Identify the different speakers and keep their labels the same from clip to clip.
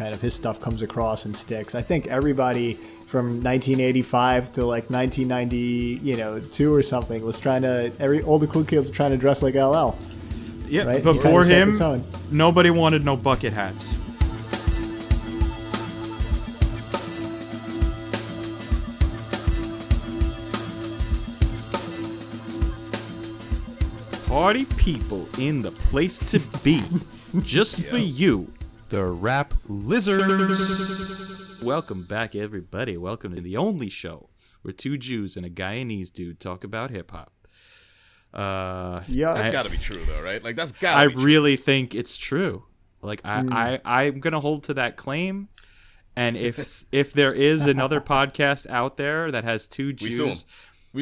Speaker 1: kind of his stuff comes across and sticks. I think everybody from 1985 to like 1992 or something was trying to, all the cool kids were trying to dress like LL.
Speaker 2: Yeah,
Speaker 1: right?
Speaker 2: Before him, nobody wanted no bucket hats. Party people in the place to be. Just for you, the Rap Lizards. Welcome back, everybody. Welcome to the only show where two Jews and a Guyanese dude talk about hip-hop.
Speaker 3: That's got to be true, though, right? Like, that's got to be true.
Speaker 2: I really think it's true. Like, I'm going to hold to that claim. And if there is another podcast out there that has two Jews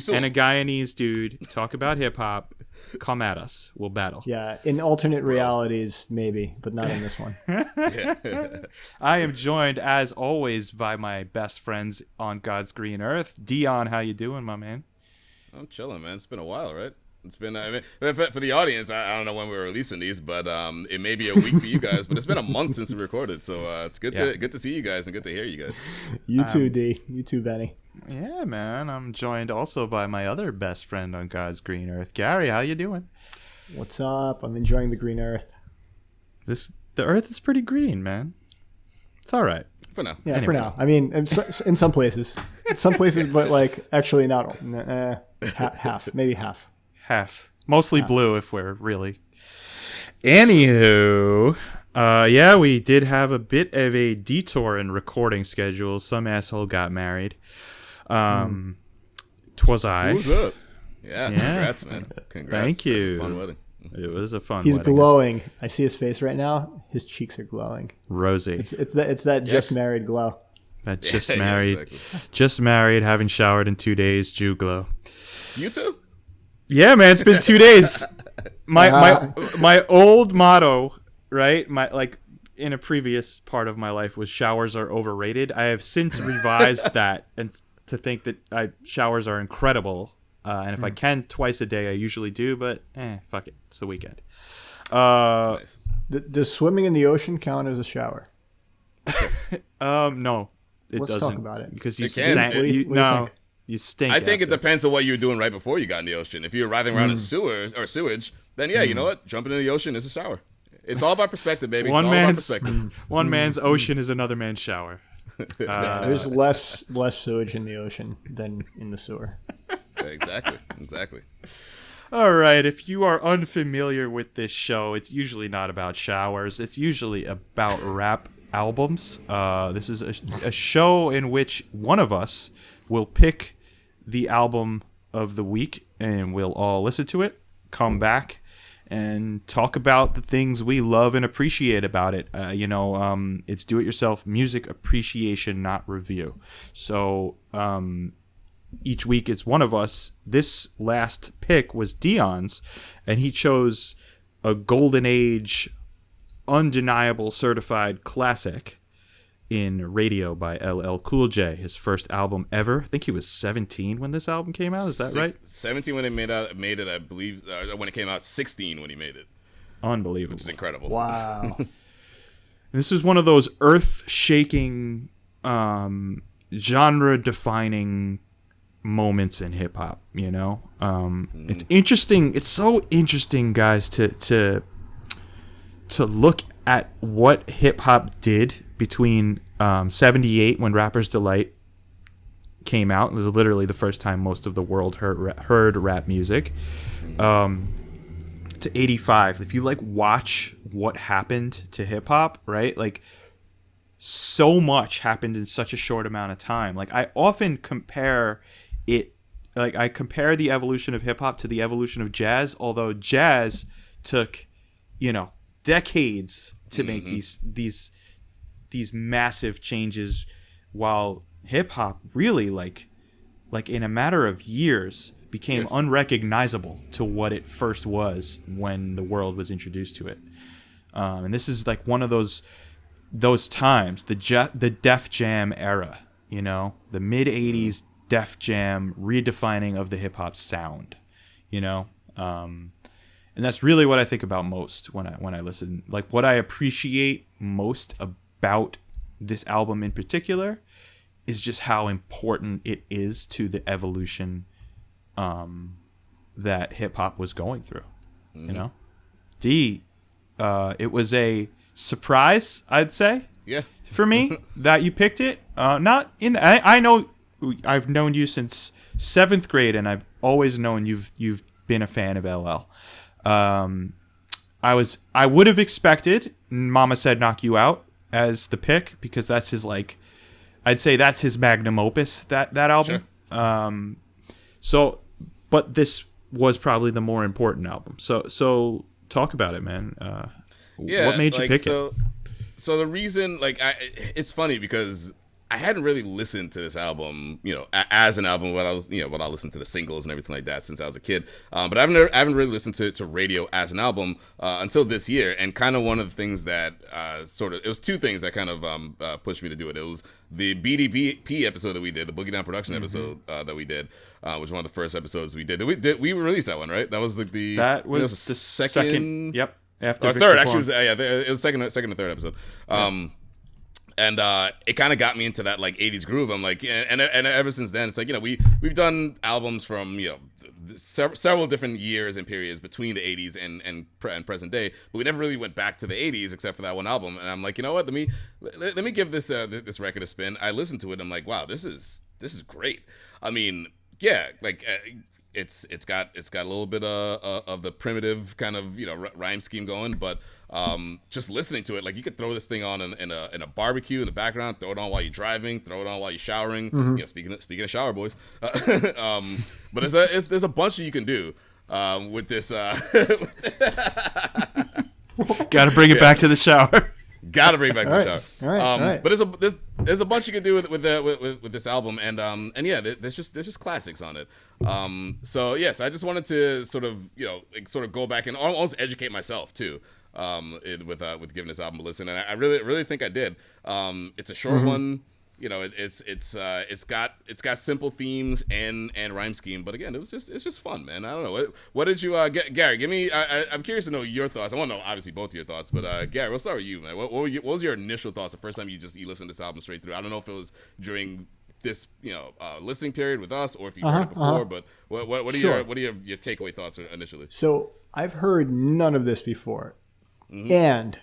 Speaker 2: and a Guyanese dude talk about hip-hop, come at us. We'll battle.
Speaker 1: Yeah, in alternate realities, maybe, but not in this one.
Speaker 2: I am joined, as always, by my best friends on God's green earth. Dion, how you doing, my man?
Speaker 3: I'm chilling, man. It's been a while, right? It's been, I mean, for the audience, I don't know when we're releasing these, but it may be a week for you guys, but it's been a month since we recorded, so it's good to see you guys and good to hear you guys.
Speaker 1: You too, D. You too, Benny.
Speaker 2: Yeah, man. I'm joined also by my other best friend on God's green earth. Gary, how you doing?
Speaker 1: What's up? I'm enjoying the green earth.
Speaker 2: The earth is pretty green, man. It's all right.
Speaker 3: For now.
Speaker 1: Yeah, anyway. For now. I mean, in some places. But like, actually not half. Maybe half.
Speaker 2: Half. Mostly blue if we're really... Anywho... we did have a bit of a detour in recording schedule. Some asshole got married. 'Twas I.
Speaker 3: Who's up? Yeah, congrats, man. Congrats.
Speaker 2: Thank you.
Speaker 3: It was a fun wedding.
Speaker 2: It was a fun
Speaker 1: He's
Speaker 2: wedding.
Speaker 1: glowing. I see his face right now. His cheeks are glowing.
Speaker 2: Rosy.
Speaker 1: It's that just married glow.
Speaker 2: That just married. Exactly. Just married, having showered in 2 days, Jew glow.
Speaker 3: You too?
Speaker 2: Yeah, man, it's been 2 days. My old motto, right? In a previous part of my life was showers are overrated. I have since revised that and to think that showers are incredible. And if I can twice a day, I usually do, but fuck it. It's the weekend.
Speaker 3: Nice.
Speaker 1: Does swimming in the ocean count as a shower?
Speaker 2: No, it
Speaker 1: Let's
Speaker 2: doesn't.
Speaker 1: Talk about it.
Speaker 2: Because you
Speaker 1: stink. What do you think?
Speaker 2: You stink.
Speaker 3: I think it depends on what you were doing right before you got in the ocean. If you're riding around in sewage, then you know what? Jumping in the ocean is a shower. It's all about perspective, baby.
Speaker 2: One man's ocean is another man's shower.
Speaker 1: There's less sewage in the ocean than in the sewer.
Speaker 3: Exactly.
Speaker 2: All right. If you are unfamiliar with this show, it's usually not about showers. It's usually about rap albums. This is a show in which one of us will pick the album of the week, and we'll all listen to it, come back, and talk about the things we love and appreciate about it. It's do-it-yourself music appreciation, not review. So each week it's one of us. This last pick was Dion's, and he chose a golden age, undeniable certified classic in Radio by LL Cool J, his first album ever. I think he was 17 when this album came out. Is that right? 17
Speaker 3: when it made it, I believe, when it came out, 16 when he made it.
Speaker 2: Unbelievable.
Speaker 3: Which is incredible.
Speaker 1: Wow. This
Speaker 2: is one of those earth-shaking, genre-defining moments in hip-hop, you know? It's interesting. It's so interesting, guys, to look at what hip-hop did between 78, when Rapper's Delight came out. It was literally the first time most of the world heard rap music, to 85. If you watch what happened to hip-hop, right? So much happened in such a short amount of time. I often compare it, I compare the evolution of hip-hop to the evolution of jazz, although jazz took, decades to make these massive changes, while hip hop really in a matter of years became unrecognizable to what it first was when the world was introduced to it. And this is one of those times, the Def Jam era, the mid 80s Def Jam redefining of the hip hop sound, and that's really what I think about most when I listen. What I appreciate most about this album in particular is just how important it is to the evolution that hip hop was going through. You know, it was a surprise, I'd say.
Speaker 3: Yeah.
Speaker 2: For me, that you picked it. Not in. I know I've known you since 7th grade, and I've always known you've been a fan of LL. I would have expected Mama Said Knock You Out as the pick, because that's his, like, I'd say that's his magnum opus, that album. Sure. But this was probably the more important album. So talk about it, man. What made you pick it?
Speaker 3: So the reason, like, it's funny because I hadn't really listened to this album, as an album when I listened to the singles and everything like that since I was a kid. But I haven't really listened to radio as an album until this year. And kind of one of the things that it was two things that kind of pushed me to do it. It was the BDP episode that we did, the Boogie Down production episode that we did, which was one of the first episodes we did. We released that one, right? That was the second.
Speaker 2: Yep. After
Speaker 3: third, actually, it was second or third episode. And it kind of got me into that, like, 80s groove. I'm like, and ever since then, it's like, we've done albums from, several different years and periods between the 80s and present day, but we never really went back to the 80s except for that one album. And I'm like, you know what? Let me give this this record a spin. I listened to it. And I'm like, wow, this is great. I mean, yeah, like. It's got a little bit of the primitive kind of rhyme scheme going, but just listening to it, like, you could throw this thing on in a barbecue in the background, throw it on while you're driving, throw it on while you're showering. Speaking of shower boys, but there's a bunch that you can do with this.
Speaker 2: Got to bring it back to the shower.
Speaker 3: Gotta bring it back to the shower.
Speaker 1: All right.
Speaker 3: But there's a bunch you can do with this album, and yeah, there's just classics on it. So yes, I just wanted to sort of go back and almost educate myself too, with giving this album a listen, and I really think I did. It's a short one. It's got simple themes and rhyme scheme, but again, it's just fun, man. I don't know. What did you get, Gary? Give me. I'm curious to know your thoughts. I want to know obviously both of your thoughts, but Gary, we'll start with you, man. What was your initial thoughts the first time you listened to this album straight through? I don't know if it was during this listening period with us or if you heard it before, but what are your takeaway thoughts initially?
Speaker 1: So I've heard none of this before, and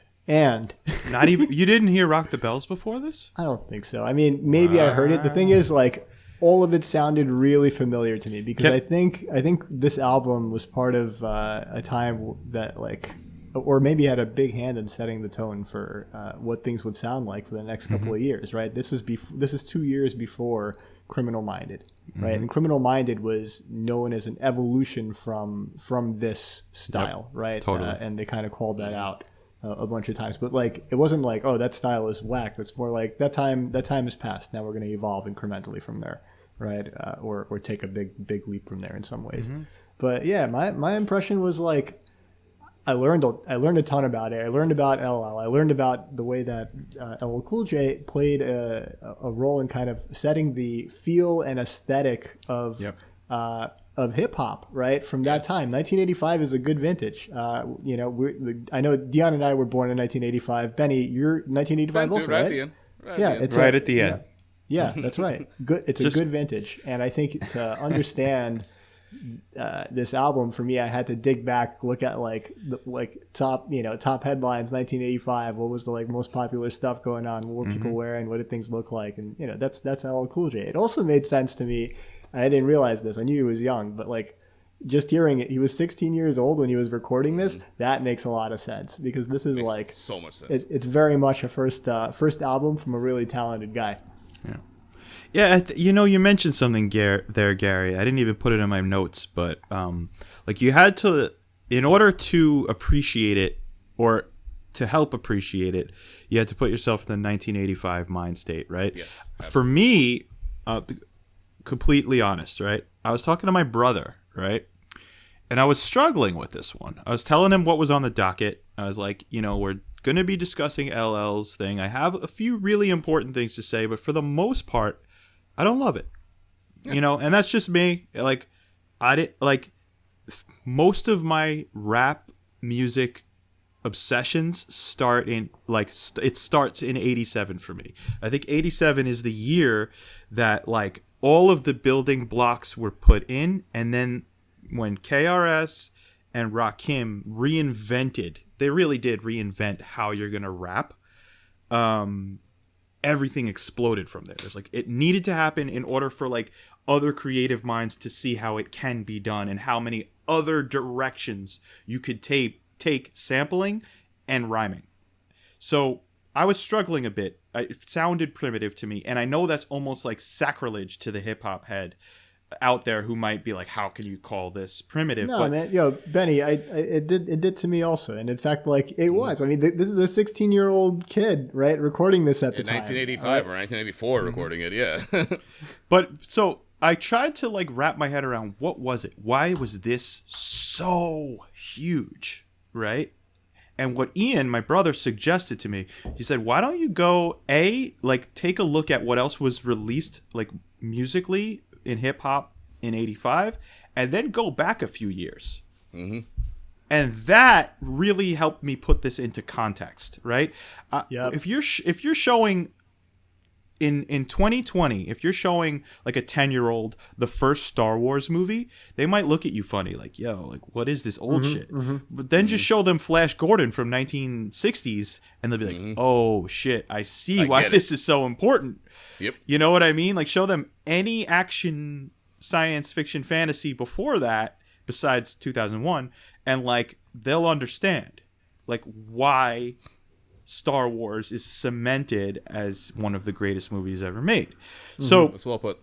Speaker 2: not even you didn't hear Rock the Bells before this?
Speaker 1: I don't think so. I mean, maybe I heard it. The thing is, like, all of it sounded really familiar to me because I think this album was part of a time that, like, or maybe had a big hand in setting the tone for what things would sound like for the next couple of years, right? This is 2 years before Criminal Minded, right? And Criminal Minded was known as an evolution from this style, right?
Speaker 2: Totally.
Speaker 1: And they kind of called that out a bunch of times, but, like, it wasn't like, oh, that style is whack. It's more like that time has passed. Now we're going to evolve incrementally from there, right? Or take a big leap from there in some ways. But yeah, my impression was, like, I learned a ton about it. I learned about LL. I learned about the way that LL Cool J played a role in kind of setting the feel and aesthetic of hip hop, right? From that time. 1985 is a good vintage. I know Dion and I were born in 1985. Benny, you're 1985 also, right?
Speaker 3: Right at the end.
Speaker 1: It's
Speaker 2: right at the end.
Speaker 1: Yeah, that's right. Good. It's a good vintage, and I think to understand this album, for me, I had to dig back, look at top headlines, 1985. What was the most popular stuff going on? What were people wearing? What did things look like? And that's LL Cool J. It also made sense to me. I didn't realize this. I knew he was young, but just hearing it, he was 16 years old when he was recording this. That makes a lot of sense because this is
Speaker 3: makes so much sense.
Speaker 1: It's very much a first album from a really talented guy.
Speaker 2: Yeah, you mentioned something there, Gary. I didn't even put it in my notes, but you had to, in order to appreciate it or to help appreciate it, you had to put yourself in the 1985 mind state, right?
Speaker 3: Yes.
Speaker 2: For me, completely honest, right? I was talking to my brother, right? And I was struggling with this one. I was telling him what was on the docket. I was like, we're going to be discussing LL's thing. I have a few really important things to say, but for the most part, I don't love it. And that's just me. I didn't most of my rap music obsessions start in it starts in 87 for me. I think 87 is the year that like all of the building blocks were put in, and then when KRS and Rakim they really did reinvent how you're gonna rap. Everything exploded from there. There's like it needed to happen in order for like other creative minds to see how it can be done and how many other directions you could take sampling and rhyming. So I was struggling a bit. It sounded primitive to me, and I know that's almost like sacrilege to the hip hop head out there who might be like, how can you call this primitive?
Speaker 1: No, man, Benny, it did to me also, and in fact, like it was. I mean, this is a 16-year-old kid, right, recording this at the time,
Speaker 3: 1985 or 1984, recording it, yeah.
Speaker 2: But so I tried to like wrap my head around what was it? Why was this so huge, right? And what Ian, my brother, suggested to me, he said, why don't you go take a look at what else was released like musically in hip hop in 85 and then go back a few years. Mm-hmm. And that really helped me put this into context, right?
Speaker 1: Yep.
Speaker 2: If you're showing in 2020, if you're showing like a 10-year-old the first Star Wars movie, they might look at you funny, like, yo, like what is this old shit? Mm-hmm. But then just show them Flash Gordon from 1960s and they'll be like, oh shit, I see why this is so important.
Speaker 3: Yep.
Speaker 2: You know what I mean? Like show them any action, science fiction, fantasy before that besides 2001 and like they'll understand like why Star Wars is cemented as one of the greatest movies ever made. Mm-hmm. So
Speaker 3: that's well put.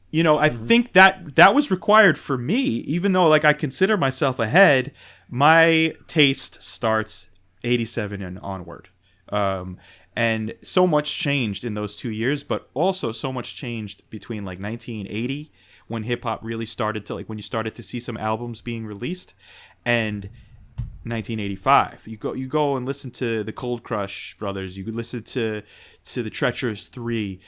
Speaker 2: You know, I think that was required for me, even though like I consider myself ahead. My taste starts 87 and onward. And so much changed in those 2 years, but also so much changed between like 1980 when hip hop really started to like when you started to see some albums being released and 1985. You go and listen to the Cold Crush Brothers, you listen to the Treacherous 3,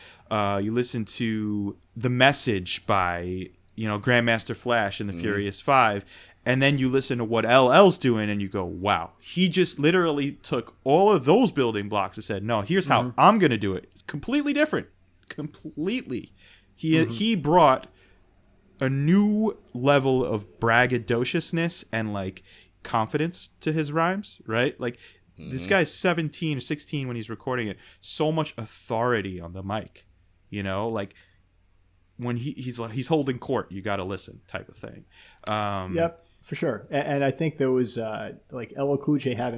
Speaker 2: you listen to The Message by, Grandmaster Flash and the Furious 5. And then you listen to what LL's doing and you go, wow, he just literally took all of those building blocks and said, no, here's how I'm going to do it. It's completely different. Completely. He brought a new level of braggadociousness and like confidence to his rhymes, right? Like this guy's 17 or 16 when he's recording it. So much authority on the mic, like when he's holding court, you got to listen type of thing.
Speaker 1: Yep. For sure, and I think there was like LL Cool J has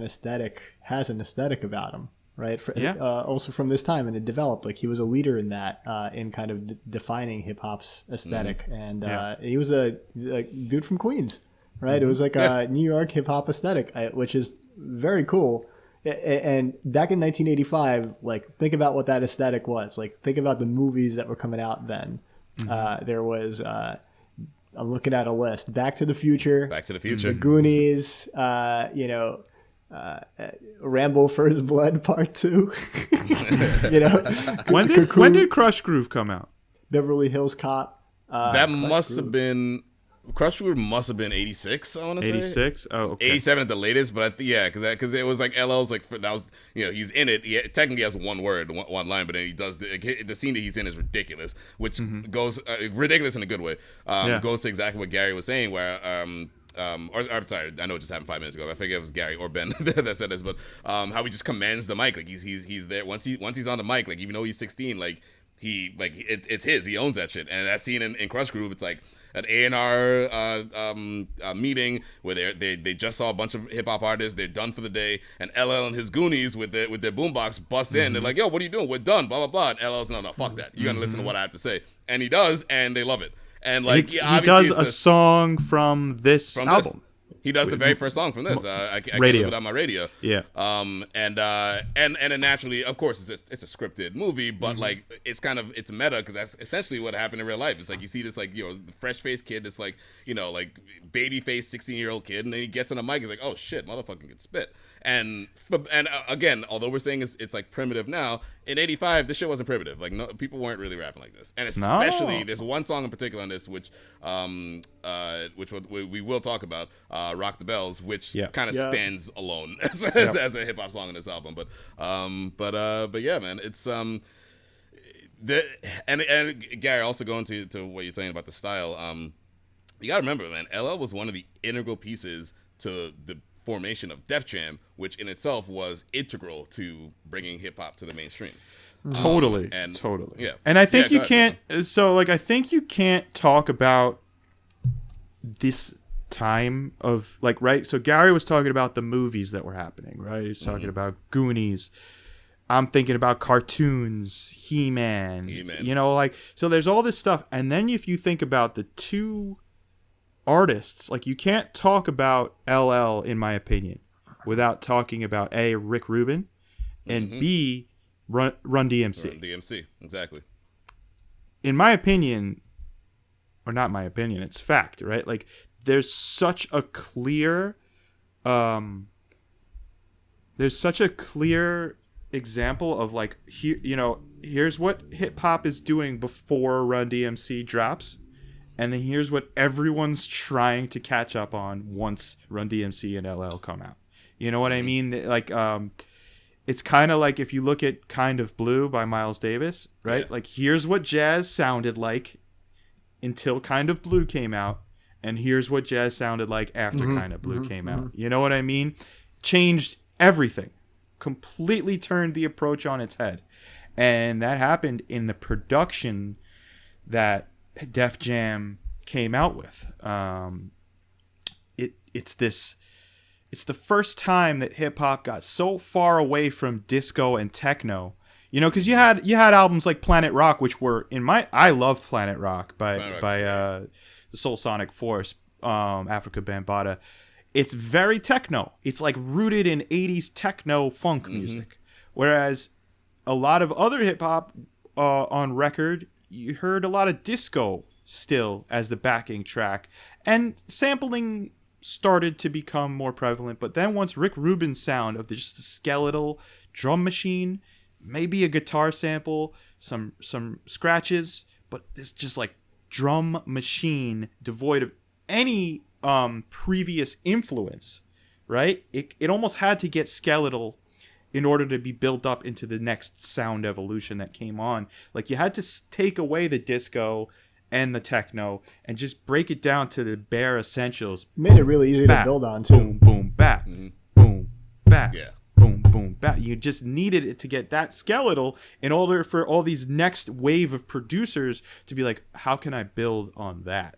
Speaker 1: an aesthetic about him, right? Also from this time, and it developed. Like he was a leader in that, in kind of defining hip hop's aesthetic, and he was a dude from Queens, right? It was like a New York hip hop aesthetic, which is very cool. And back in 1985, like think about what that aesthetic was. Like think about the movies that were coming out then. There was. I'm looking at a list. Back to the Future. The Goonies. Rambo First Blood Part 2.
Speaker 2: When did Crush Groove come out?
Speaker 1: Beverly Hills Cop.
Speaker 3: That must have been Crush Groove must have been 86, I want to say.
Speaker 2: 86? Oh, okay.
Speaker 3: 87 at the latest, but I think, yeah, because it was like LL's like, that was, he's in it. He technically has one word, one line, but then he does, the scene that he's in is ridiculous, which goes, ridiculous in a good way, goes to exactly what Gary was saying, where, or sorry, I know it just happened 5 minutes ago. I figure it was Gary or Ben that said this, but how he just commands the mic, like he's there once he's on the mic, like even though he's 16, like it's his, he owns that shit. And that scene in Crush Groove, it's like an A&R meeting where they just saw a bunch of hip hop artists, they're done for the day, and LL and his Goonies with their boombox bust in. They're like, yo, what are you doing? We're done, blah blah blah. And LL's no, fuck that. You gotta listen to what I have to say, and he does, and they love it. And like
Speaker 2: he does a song from this album.
Speaker 3: He does the very first song from this. I can't live without my radio.
Speaker 2: Yeah.
Speaker 3: And then naturally, of course, it's a scripted movie, but like it's meta because that's essentially what happened in real life. It's like you see this like the fresh faced kid that's like like baby faced 16-year-old kid, and then he gets on a mic. He's like, oh shit, motherfucking can spit. And again, although we're saying it's like primitive now, in '85 this shit wasn't primitive. Like no, people weren't really rapping like this. And especially there's one song in particular on this which we will talk about, "Rock the Bells," which kind of stands alone as a hip hop song on this album. But yeah, man, it's and Gary, also going to what you're saying about the style. You gotta remember, man, LL was one of the integral pieces to the formation of Def Jam, which in itself was integral to bringing hip hop to the mainstream.
Speaker 2: Totally.
Speaker 3: Yeah.
Speaker 2: And I think you can't. So like, I think you can't talk about this time of like, right. So Gary was talking about the movies that were happening, right? He was talking about Goonies. I'm thinking about cartoons, He-Man. You know, like, so there's all this stuff. And then if you think about the two artists, like, you can't talk about LL, in my opinion, without talking about A, Rick Rubin, and B, Run DMC.
Speaker 3: Run DMC, exactly.
Speaker 2: In my opinion, or not my opinion, it's fact, right? Like, there's such a clear example of like, here's what hip hop is doing before Run DMC drops, and then here's what everyone's trying to catch up on once Run DMC and LL come out. You know what I mean? Like, it's kind of like if you look at Kind of Blue by Miles Davis, right? Yeah. Like, here's what jazz sounded like until Kind of Blue came out, and here's what jazz sounded like after Kind of Blue came out. You know what I mean? Changed everything. Completely turned the approach on its head. And that happened in the production that Def Jam came out with. It's the first time that hip hop got so far away from disco and techno. You know, because you had albums like Planet Rock, which were I love Planet Rock by the Soul Sonic Force, Africa Bambaataa. It's very techno. It's like rooted in 80s techno funk music. Whereas a lot of other hip hop on record, you heard a lot of disco still as the backing track. And sampling started to become more prevalent. But then once Rick Rubin's sound of just a skeletal drum machine, maybe a guitar sample, some scratches, but it's just like drum machine devoid of any previous influence, right? It almost had to get skeletal in order to be built up into the next sound evolution that came on. Like, you had to take away the disco and the techno and just break it down to the bare essentials.
Speaker 1: Made it really easy to build on, too.
Speaker 2: Boom, boom, back. Boom, back. Yeah. Boom, boom, back. You just needed it to get that skeletal in order for all these next wave of producers to be like, how can I build on that?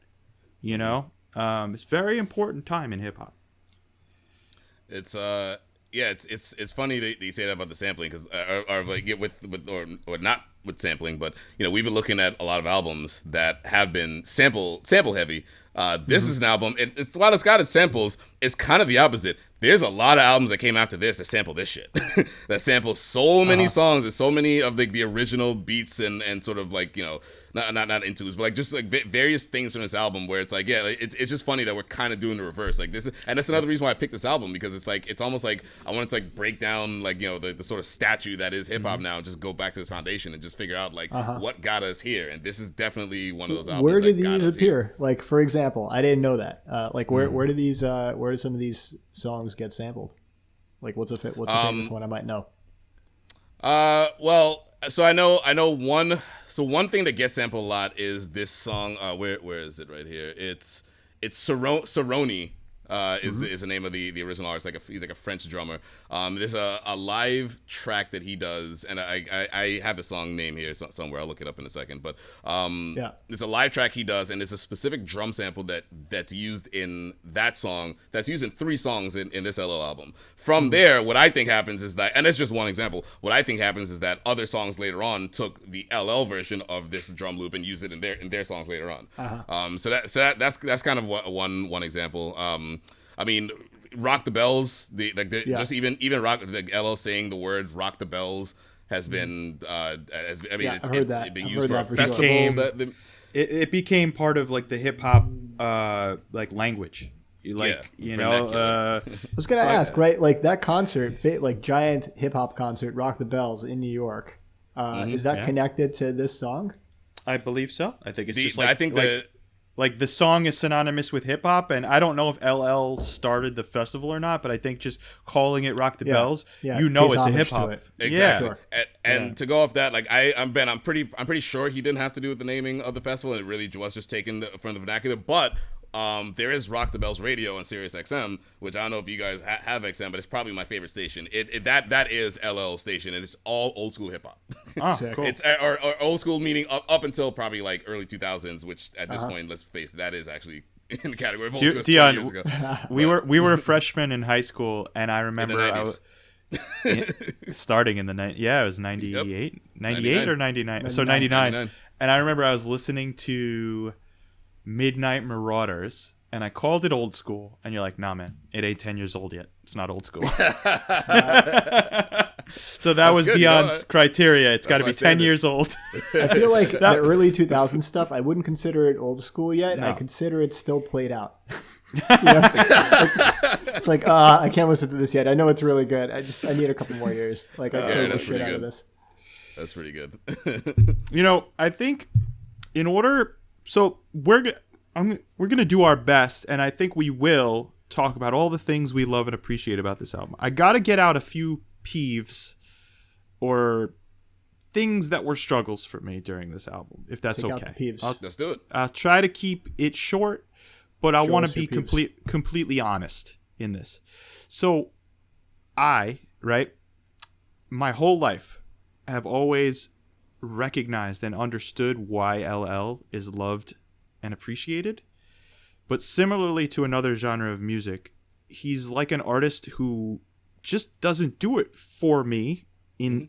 Speaker 2: You know? It's a very important time in hip hop.
Speaker 3: It's it's funny that you say that about the sampling, because or like or not with sampling, but you know, we've been looking at a lot of albums that have been sample heavy. This is an album. While it's got its samples, it's kind of the opposite. There's a lot of albums that came after this that sample this shit. That sample so many songs and so many of the original beats and sort of like, you know, not interludes, but like just like various things from this album where it's like, yeah, it's just funny that we're kind of doing the reverse. Like this, and that's another reason why I picked this album, because it's like, it's almost like I wanted to like break down like, you know, the sort of statue that is hip hop now, and just go back to its foundation and just figure out like what got us here. And this is definitely one of those albums.
Speaker 1: Where did these appear? Like, for example, I didn't know that. Like where did some of these songs get sampled? Like what's a famous one I might know?
Speaker 3: Well, so I know one. So one thing that gets sampled a lot is this song. Where is it? Right here. It's Cerrone. Is the name of the original artist. He's like a French drummer. There's a live track that he does, and I have the song name here somewhere. I'll look it up in a second. But there's a live track he does, and there's a specific drum sample that's used in that song. That's used in 3 songs in this LL album. From there, what I think happens is that, and that's just one example. What I think happens is that other songs later on took the LL version of this drum loop and used it in their songs later on. So that's kind of one example. I mean, Rock the Bells, just even rock, like LL saying the words "Rock the Bells" has been, it's been used for a festival.
Speaker 2: It became part of like the hip hop like language. Like,
Speaker 3: vernacular.
Speaker 1: I was gonna ask, right? Like that concert, like giant hip hop concert, Rock the Bells in New York. Is that connected to this song?
Speaker 2: I believe so. I think it's just
Speaker 3: I think
Speaker 2: like the song is synonymous with hip hop, and I don't know if LL started the festival or not, but I think just calling it Rock the Bells, you know, it's a hip hop.
Speaker 3: Exactly.
Speaker 2: Yeah.
Speaker 3: Sure. And to go off that, like I'm pretty sure he didn't have to do with the naming of the festival. And it really was just taken from the vernacular. But there is Rock the Bells Radio on Sirius XM, which I don't know if you guys have XM, but it's probably my favorite station. That is LL's station, and it's all old school hip hop.
Speaker 2: Cool.
Speaker 3: It's or old school meaning up until probably like early 2000s, which at this point, let's face it, that is actually in the category of old school.
Speaker 2: Dion,
Speaker 3: 20 years ago.
Speaker 2: we were freshmen in high school, and I remember I was starting in the it was 98, 98 or 99, so 99. And I remember I was listening to Midnight Marauders, and I called it old school, and you're like, nah, man, it ain't 10 years old yet. It's not old school. So that was good. Dion's criteria. It's got to be 10 years old.
Speaker 1: I feel like the early 2000s stuff, I wouldn't consider it old school yet. No. I consider it still played out. It's like, I can't listen to this yet. I know it's really good. I need a couple more years. Like, I take the shit out of this.
Speaker 3: That's pretty good.
Speaker 2: I think in order... So we're gonna do our best, and I think we will talk about all the things we love and appreciate about this album. I gotta get out a few peeves or things that were struggles for me during this album, if that's
Speaker 1: Take
Speaker 2: okay.
Speaker 1: Out the peeves.
Speaker 3: Let's do it.
Speaker 2: I'll try to keep it short, but I want to be completely honest in this. So my whole life have always recognized and understood why LL is loved and appreciated, but similarly to another genre of music, he's like an artist who just doesn't do it for me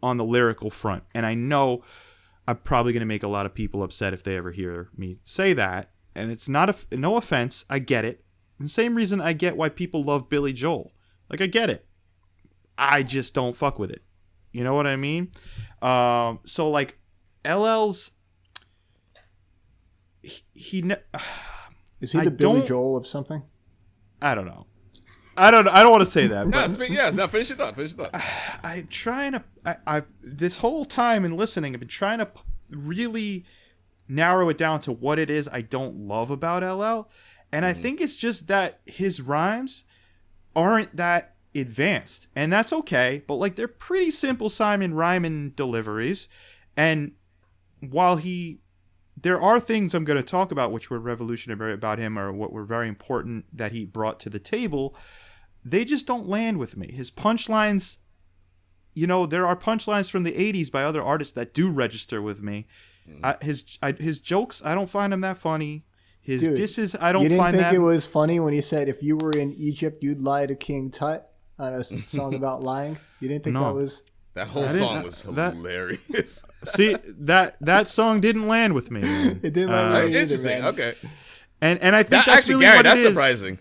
Speaker 2: on the lyrical front. And I know I'm probably going to make a lot of people upset if they ever hear me say that, and it's not no offense. I get it. The same reason I get why people love Billy Joel. Like, I get it. I just don't fuck with it. You know what I mean? So like LL's
Speaker 1: is he the Billy Joel of something?
Speaker 2: I don't know. I don't want to say that.
Speaker 3: Finish your thought.
Speaker 2: I'm trying to. I this whole time in listening, I've been trying to really narrow it down to what it is I don't love about LL, and I think it's just that his rhymes aren't that advanced, and that's okay. But like, they're pretty simple Simon rhyming deliveries, and while there are things I'm going to talk about which were revolutionary about him, or what were very important that he brought to the table, they just don't land with me. His punchlines, there are punchlines from the 80s by other artists that do register with me. His jokes, I don't find them that funny. His disses, I don't find that... You didn't think
Speaker 1: it was funny when he said, if you were in Egypt, you'd lie to King Tut on a song about lying? You didn't think that was...
Speaker 3: That whole song was hilarious.
Speaker 2: See, that song didn't land with me. Man.
Speaker 1: It didn't land with me
Speaker 3: interesting.
Speaker 1: Either,
Speaker 3: okay.
Speaker 2: And I think that's
Speaker 3: actually,
Speaker 2: really
Speaker 3: Gary,
Speaker 2: what
Speaker 3: that's
Speaker 2: it is.
Speaker 3: surprising.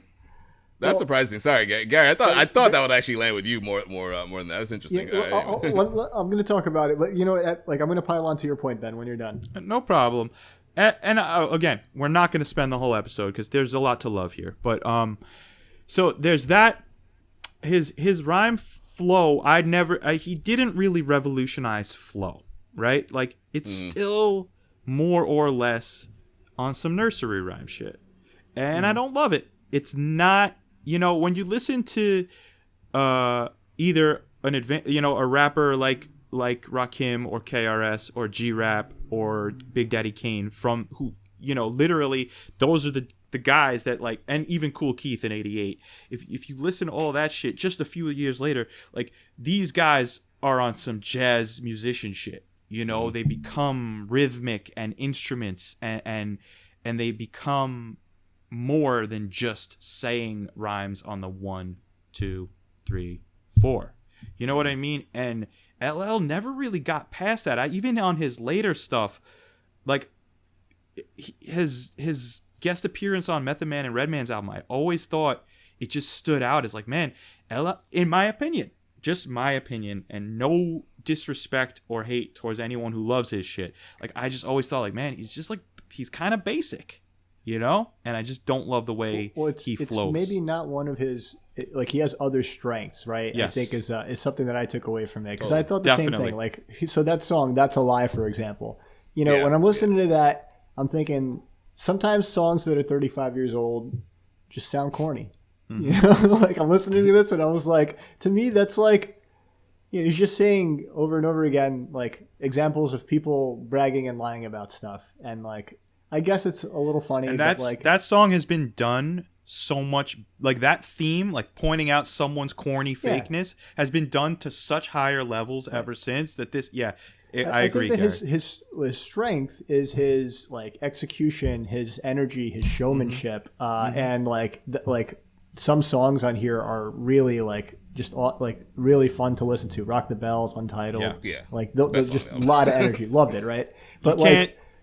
Speaker 3: That's surprising. Sorry, Gary. I thought that would actually land with you more than that. That's interesting.
Speaker 1: Yeah, I'm going to talk about it. You know, like, I'm going to pile on to your point, Ben, when you're done.
Speaker 2: No problem. And again, we're not going to spend the whole episode because there's a lot to love here. But so there's that. His rhyme flow, he didn't really revolutionize flow, right? Like, it's still more or less on some nursery rhyme shit, and I don't love it. It's not, when you listen to either a rapper like Rakim or KRS or G-Rap or Big Daddy Kane, from who, literally those are the guys that, like, and even Kool Keith in 88. If you listen to all that shit just a few years later, like, these guys are on some jazz musician shit. They become rhythmic and instruments, and they become more than just saying rhymes on the 1, 2, 3, 4. You know what I mean? And LL never really got past that. Even on his later stuff, like his guest appearance on Method Man and Redman's album, I always thought it just stood out as like, man, LL, in my opinion, just my opinion, and no disrespect or hate towards anyone who loves his shit. Like, I just always thought, like, man, he's kind of basic. you know? And I just don't love the way he flows.
Speaker 1: It's maybe not one of his, like, he has other strengths, right?
Speaker 2: Yes.
Speaker 1: I think is something that I took away from it. Because I thought the
Speaker 2: Definitely.
Speaker 1: same thing. Like, so that song, That's a Lie, for example. You know, when I'm listening to that, I'm thinking sometimes songs that are 35 years old just sound corny. You know, like I'm listening to this and I was like, to me, that's like, you know, he's just saying over and over again, like examples of people bragging and lying about stuff. And like, I guess it's a little funny.
Speaker 2: And
Speaker 1: but like,
Speaker 2: that song has been done so much, like that theme, like pointing out someone's corny fakeness has been done to such higher levels ever since that this, I agree.
Speaker 1: Think that his strength is his like execution, his energy, his showmanship, and like some songs on here are really like just like really fun to listen to. Rock the Bells, Untitled, like there's just a lot of energy. Loved it, right? But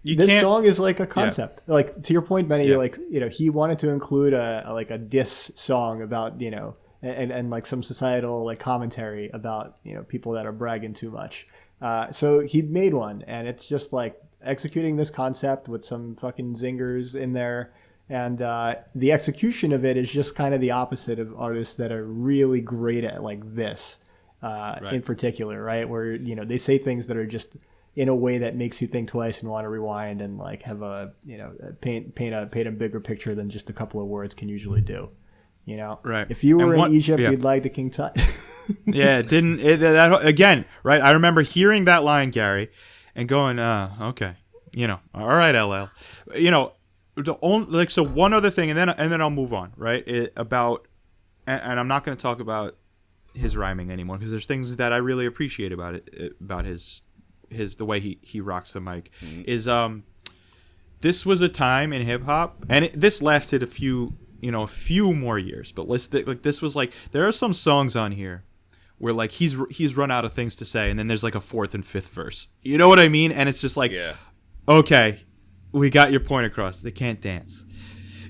Speaker 1: this song is like a concept. Like to your point, Benny, like you know he wanted to include a diss song about you know and like some societal like commentary about you know people that are bragging too much. So he made one, and it's just like executing this concept with some fucking zingers in there. And the execution of it is just kind of the opposite of artists that are really great at like this in particular, right? Where, you know, they say things that are just in a way that makes you think twice and want to rewind and like have a, you know, paint a bigger picture than just a couple of words can usually do. You know,
Speaker 2: right?
Speaker 1: If you were in Egypt, you'd like the King Tut.
Speaker 2: Again, right? I remember hearing that line, Gary, and going, okay, you know, all right, LL, you know, the only like so one other thing, and then I'll move on, right? And I'm not going to talk about his rhyming anymore because there's things that I really appreciate about it, about his the way he rocks the mic. Is this was a time in hip hop, and this lasted a few more years, but like this was like there are some songs on here where like he's run out of things to say, and then there's like a fourth and fifth verse. You know what I mean? And it's just like, okay, we got your point across. They can't dance.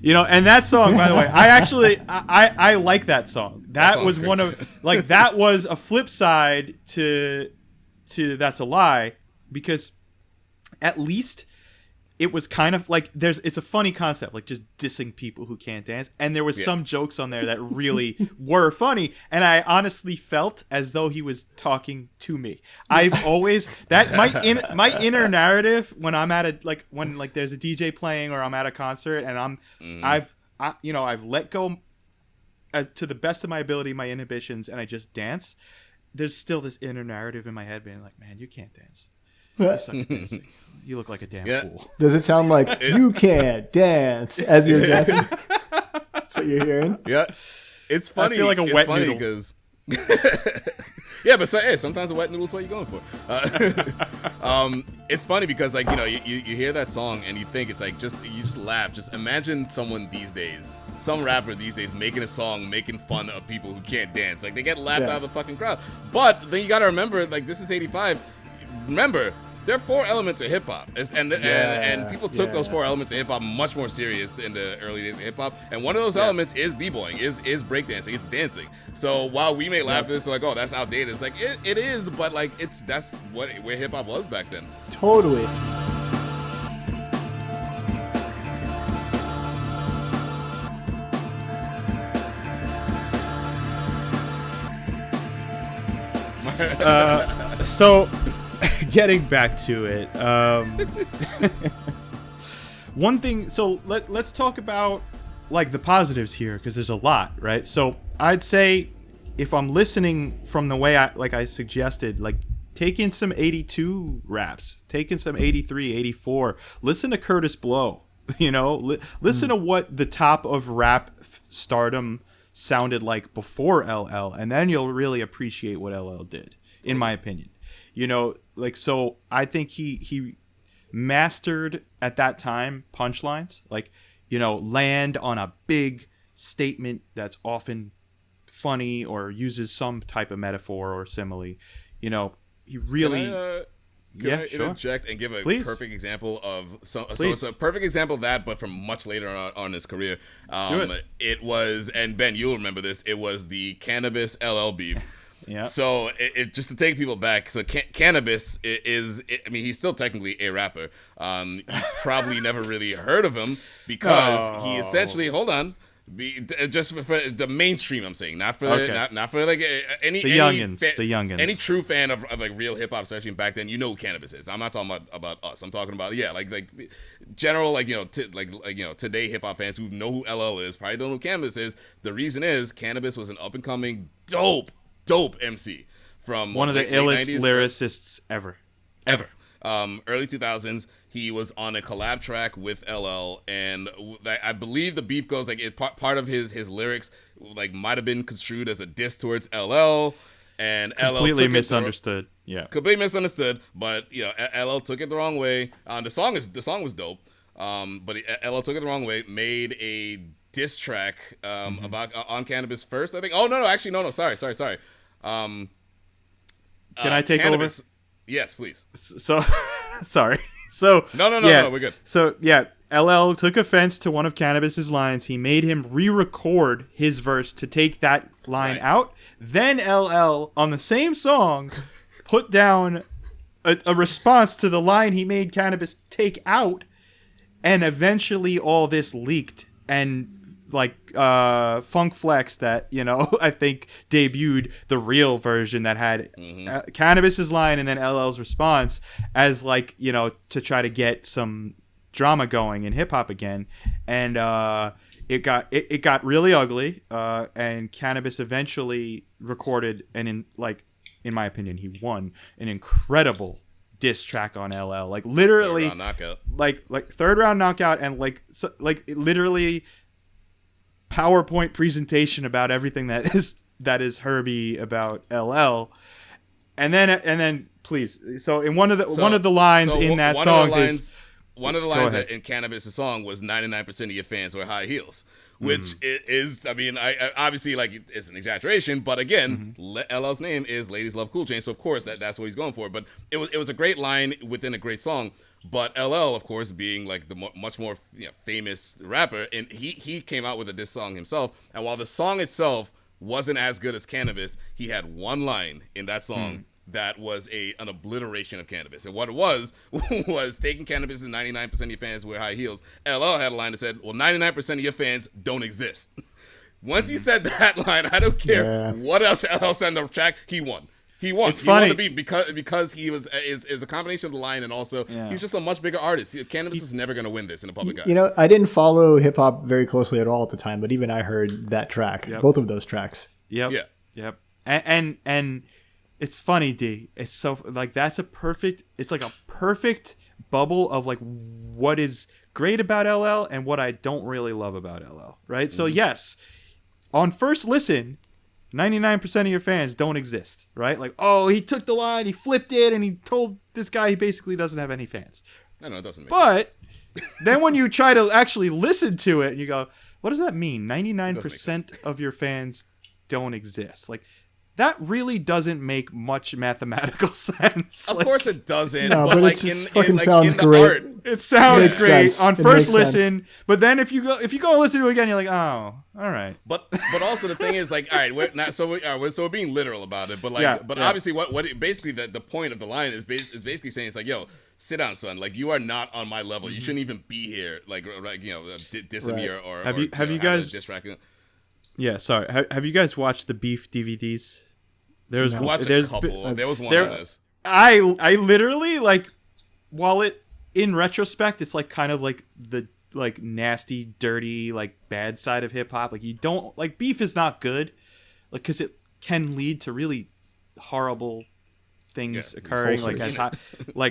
Speaker 2: You know, and that song, by the way, I like that song. That was one of like that was a flip side to That's a Lie, because at least it was kind of like it's a funny concept, like just dissing people who can't dance, and there was some jokes on there that really were funny, and I honestly felt as though he was talking to me. I've always my inner narrative when I'm at when there's a DJ playing or I'm at a concert and I've let go to the best of my ability my inhibitions and I just dance. There's still this inner narrative in my head being like, man, you can't dance. You suck at dancing. You look like a damn fool.
Speaker 1: Does it sound like you can't dance as you're dancing? That's what you're hearing?
Speaker 3: Yeah. It's funny.
Speaker 2: I feel like a wet noodle.
Speaker 3: Because yeah, but sometimes a wet noodle is what you're going for. It's funny because like, you know, you hear that song and you think it's like you just laugh. Just imagine someone these days, some rapper these days making a song making fun of people who can't dance. Like they get laughed out of the fucking crowd. But then you got to remember, like this is 85. Remember, there are 4 elements of hip hop, and people took those 4 elements of hip hop much more serious in the early days of hip hop. And one of those elements is b-boying, is breakdancing, it's dancing. So while we may laugh at this, like, oh, that's outdated, it's like it is, but like that's where hip hop was back then.
Speaker 1: Totally.
Speaker 2: So, getting back to it, one thing. So let's talk about like the positives here because there's a lot, right? So I'd say if I'm listening from the way I suggested, like take in some 82 raps, take in some 83, 84. Listen to Curtis Blow. You know, listen to what the top of rap stardom sounded like before LL, and then you'll really appreciate what LL did, in my opinion. You know, like, so I think he mastered at that time punchlines, like, you know, land on a big statement that's often funny or uses some type of metaphor or simile. You know, he really...
Speaker 3: Can I interject and give a perfect example of so it's a perfect example of that, but from much later on in his career. It was, and Ben, you'll remember this. It was the Cannabis LL beef.
Speaker 2: Yeah.
Speaker 3: So just to take people back, so Cannabis I mean, he's still technically a rapper. You probably never really heard of him because he essentially, hold on, just for the mainstream, I'm saying, not for not for like any
Speaker 2: youngins.
Speaker 3: Any true fan of like real hip hop, especially back then, you know who Cannabis is. I'm not talking about us. I'm talking about like general today hip hop fans who know who LL is probably don't know who Cannabis is. The reason is Cannabis was an up and coming dope MC from
Speaker 2: one of the illest 90s, lyricists ever.
Speaker 3: Early 2000s. He was on a collab track with LL, and I believe the beef goes like part of his lyrics like might have been construed as a diss towards LL, and
Speaker 2: completely misunderstood.
Speaker 3: Completely misunderstood. But LL took it the wrong way. The song was dope. But LL took it the wrong way. Made a diss track about on Cannabis first. I think. Oh no, actually no. Sorry.
Speaker 2: Can I take
Speaker 3: Cannabis,
Speaker 2: over?
Speaker 3: Yes, please.
Speaker 2: So, sorry. So
Speaker 3: no, we're good.
Speaker 2: So LL took offense to one of Cannabis's lines. He made him re-record his verse to take that line out. Then LL on the same song put down a response to the line he made Cannabis take out, and eventually all this leaked and Funk Flex that I think debuted the real version that had Cannabis's line and then LL's response as to try to get some drama going in hip hop again, and it got really ugly, and Cannabis eventually recorded in my opinion he won an incredible diss track on LL, literally third round knockout, and literally PowerPoint presentation about everything that is Herbie about LL, and then please. So in one of the lines in that song is
Speaker 3: one of the lines in Cannabis' song was 99% of your fans wear high heels, which is I mean I obviously it's an exaggeration, but again LL's name is Ladies Love Cool Chain, so of course that's what he's going for. But it was a great line within a great song. But LL, of course, being the much more famous rapper, and he came out with a diss song himself. And while the song itself wasn't as good as Cannabis, he had one line in that song that was an obliteration of Cannabis. And what it was taking Cannabis and 99% of your fans wear high heels. LL had a line that said, well, 99% of your fans don't exist. Once he said that line, I don't care what else LL said in the track, he won. He won.
Speaker 2: It's funny.
Speaker 3: Won the beat because he is a combination of the line, and also he's just a much bigger artist. Cannabis is never going to win this in a public eye.
Speaker 1: I didn't follow hip hop very closely at all at the time, but even I heard that track, both of those tracks.
Speaker 2: Yep. Yeah. Yep. And it's funny, D. It's so that's a perfect bubble of what is great about LL and what I don't really love about LL. Right. So yes, on first listen, 99% of your fans don't exist, right? He took the line, he flipped it, and he told this guy he basically doesn't have any fans.
Speaker 3: No, it doesn't make
Speaker 2: sense. But then when you try to actually listen to it, and you go, what does that mean? 99% of your fans don't exist. That really doesn't make much mathematical sense.
Speaker 3: Of course it doesn't.
Speaker 1: No, but it just fucking sounds great.
Speaker 3: Art,
Speaker 2: it sounds great
Speaker 1: sense.
Speaker 2: on first listen, but then if you go and listen to it again, you're like, oh, all right.
Speaker 3: But also the thing is all right, we're not we're being literal about it, but obviously what basically the point of the line is basically saying it's yo, sit down, son. You are not on my level. You shouldn't even be here. Dissing me or
Speaker 2: have you guys
Speaker 3: distracting.
Speaker 2: Yeah, sorry. Have you guys watched the Beef DVDs?
Speaker 3: There's a couple. There was one on this.
Speaker 2: I literally while it in retrospect it's kind of the nasty, dirty, bad side of hip hop. You don't Beef is not good, because it can lead to really horrible things occurring.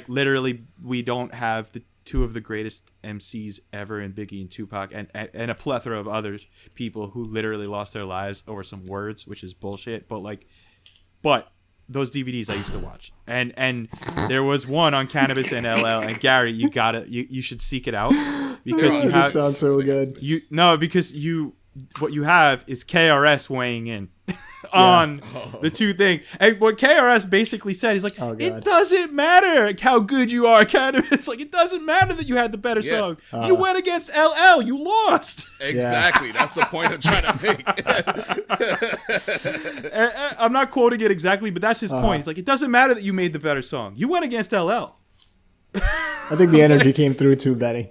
Speaker 2: Literally, we don't have the two of the greatest MCs ever in Biggie and Tupac, and a plethora of other people who literally lost their lives over some words, which is bullshit. But those DVDs I used to watch, and there was one on Cannabis and LL, and Gary, you should seek it out because you have.
Speaker 1: It sounds so good.
Speaker 2: Because what you have is KRS weighing in. on the two thing. And what KRS basically said, he's like, it doesn't matter how good you are, Cannabis. Like, it doesn't matter that you had the better song. You went against LL. You lost.
Speaker 3: Exactly. That's the point I'm trying to
Speaker 2: make. I'm not quoting it exactly, but that's his point. He's like, it doesn't matter that you made the better song. You went against LL.
Speaker 1: I think the energy came through too, Benny.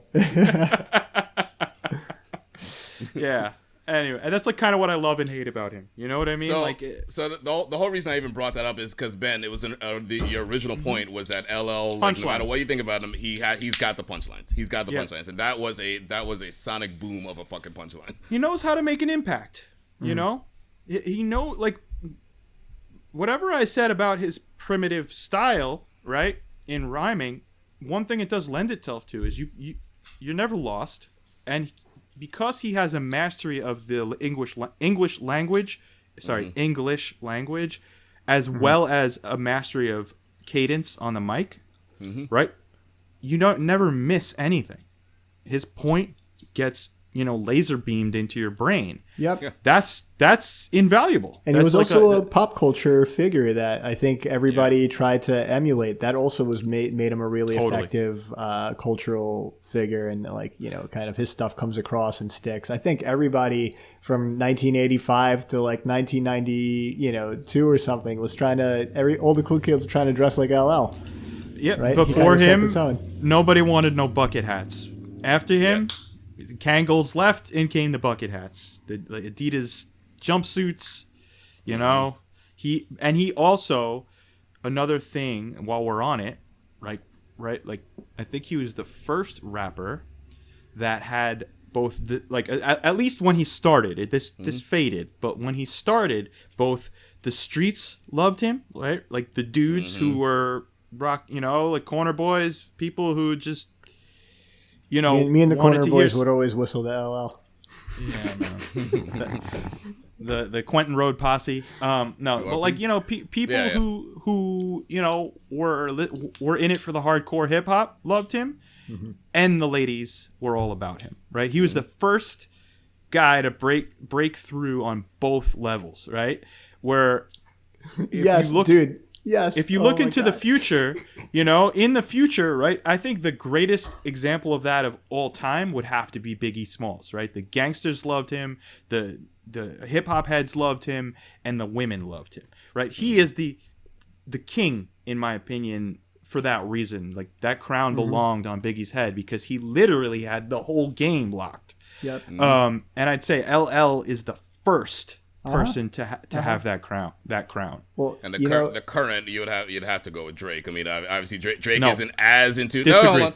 Speaker 2: Yeah. Anyway, and that's like kind of what I love and hate about him. You know what I mean?
Speaker 3: So the whole reason I even brought that up is because Ben, it was your original point was that LL, like, no matter what you think about him, he's got the punchlines. He's got the punchlines, and that was a sonic boom of a fucking punchline.
Speaker 2: He knows how to make an impact. You know, he like whatever I said about his primitive style, right, in rhyming. One thing it does lend itself to is you're never lost, and because he has a mastery of the English language, as well as a mastery of cadence on the mic, right? You don't never miss anything. His point gets laser beamed into your brain.
Speaker 1: Yep.
Speaker 3: Yeah.
Speaker 2: That's invaluable.
Speaker 1: And
Speaker 2: that's
Speaker 1: he was also a pop culture figure that I think everybody tried to emulate. That also was made him a really effective cultural figure, and kind of his stuff comes across and sticks. I think everybody from 1985 to like 1992 or something was trying to all the cool kids were trying to dress like LL.
Speaker 2: Yeah.
Speaker 1: Right?
Speaker 2: Before him, nobody wanted no bucket hats. After him. Yeah. Kangol's left, in came the bucket hats, the Adidas jumpsuits, He also, another thing while we're on it, right, like I think he was the first rapper that had both at least when he started, this faded, but when he started, both the streets loved him, right, like the dudes who were rock, like corner boys, people who just.
Speaker 1: Me and the corner boys would always whistle to LL.
Speaker 2: Yeah, man. the Quentin Road posse. No, but like people who were in it for the hardcore hip hop loved him, and the ladies were all about him. Right, he was the first guy to break through on both levels. Right, where
Speaker 1: dude. Yes.
Speaker 2: If you look into the future, in the future, right, I think the greatest example of that of all time would have to be Biggie Smalls, right? The gangsters loved him, the hip hop heads loved him, and the women loved him, right? He is the king, in my opinion, for that reason. Like, that crown belonged on Biggie's head because he literally had the whole game locked.
Speaker 1: Yep.
Speaker 2: And I'd say LL is the first person to have that crown.
Speaker 1: Well,
Speaker 3: and the current you'd have to go with Drake. I mean, obviously Drake isn't as into.
Speaker 2: Disagree.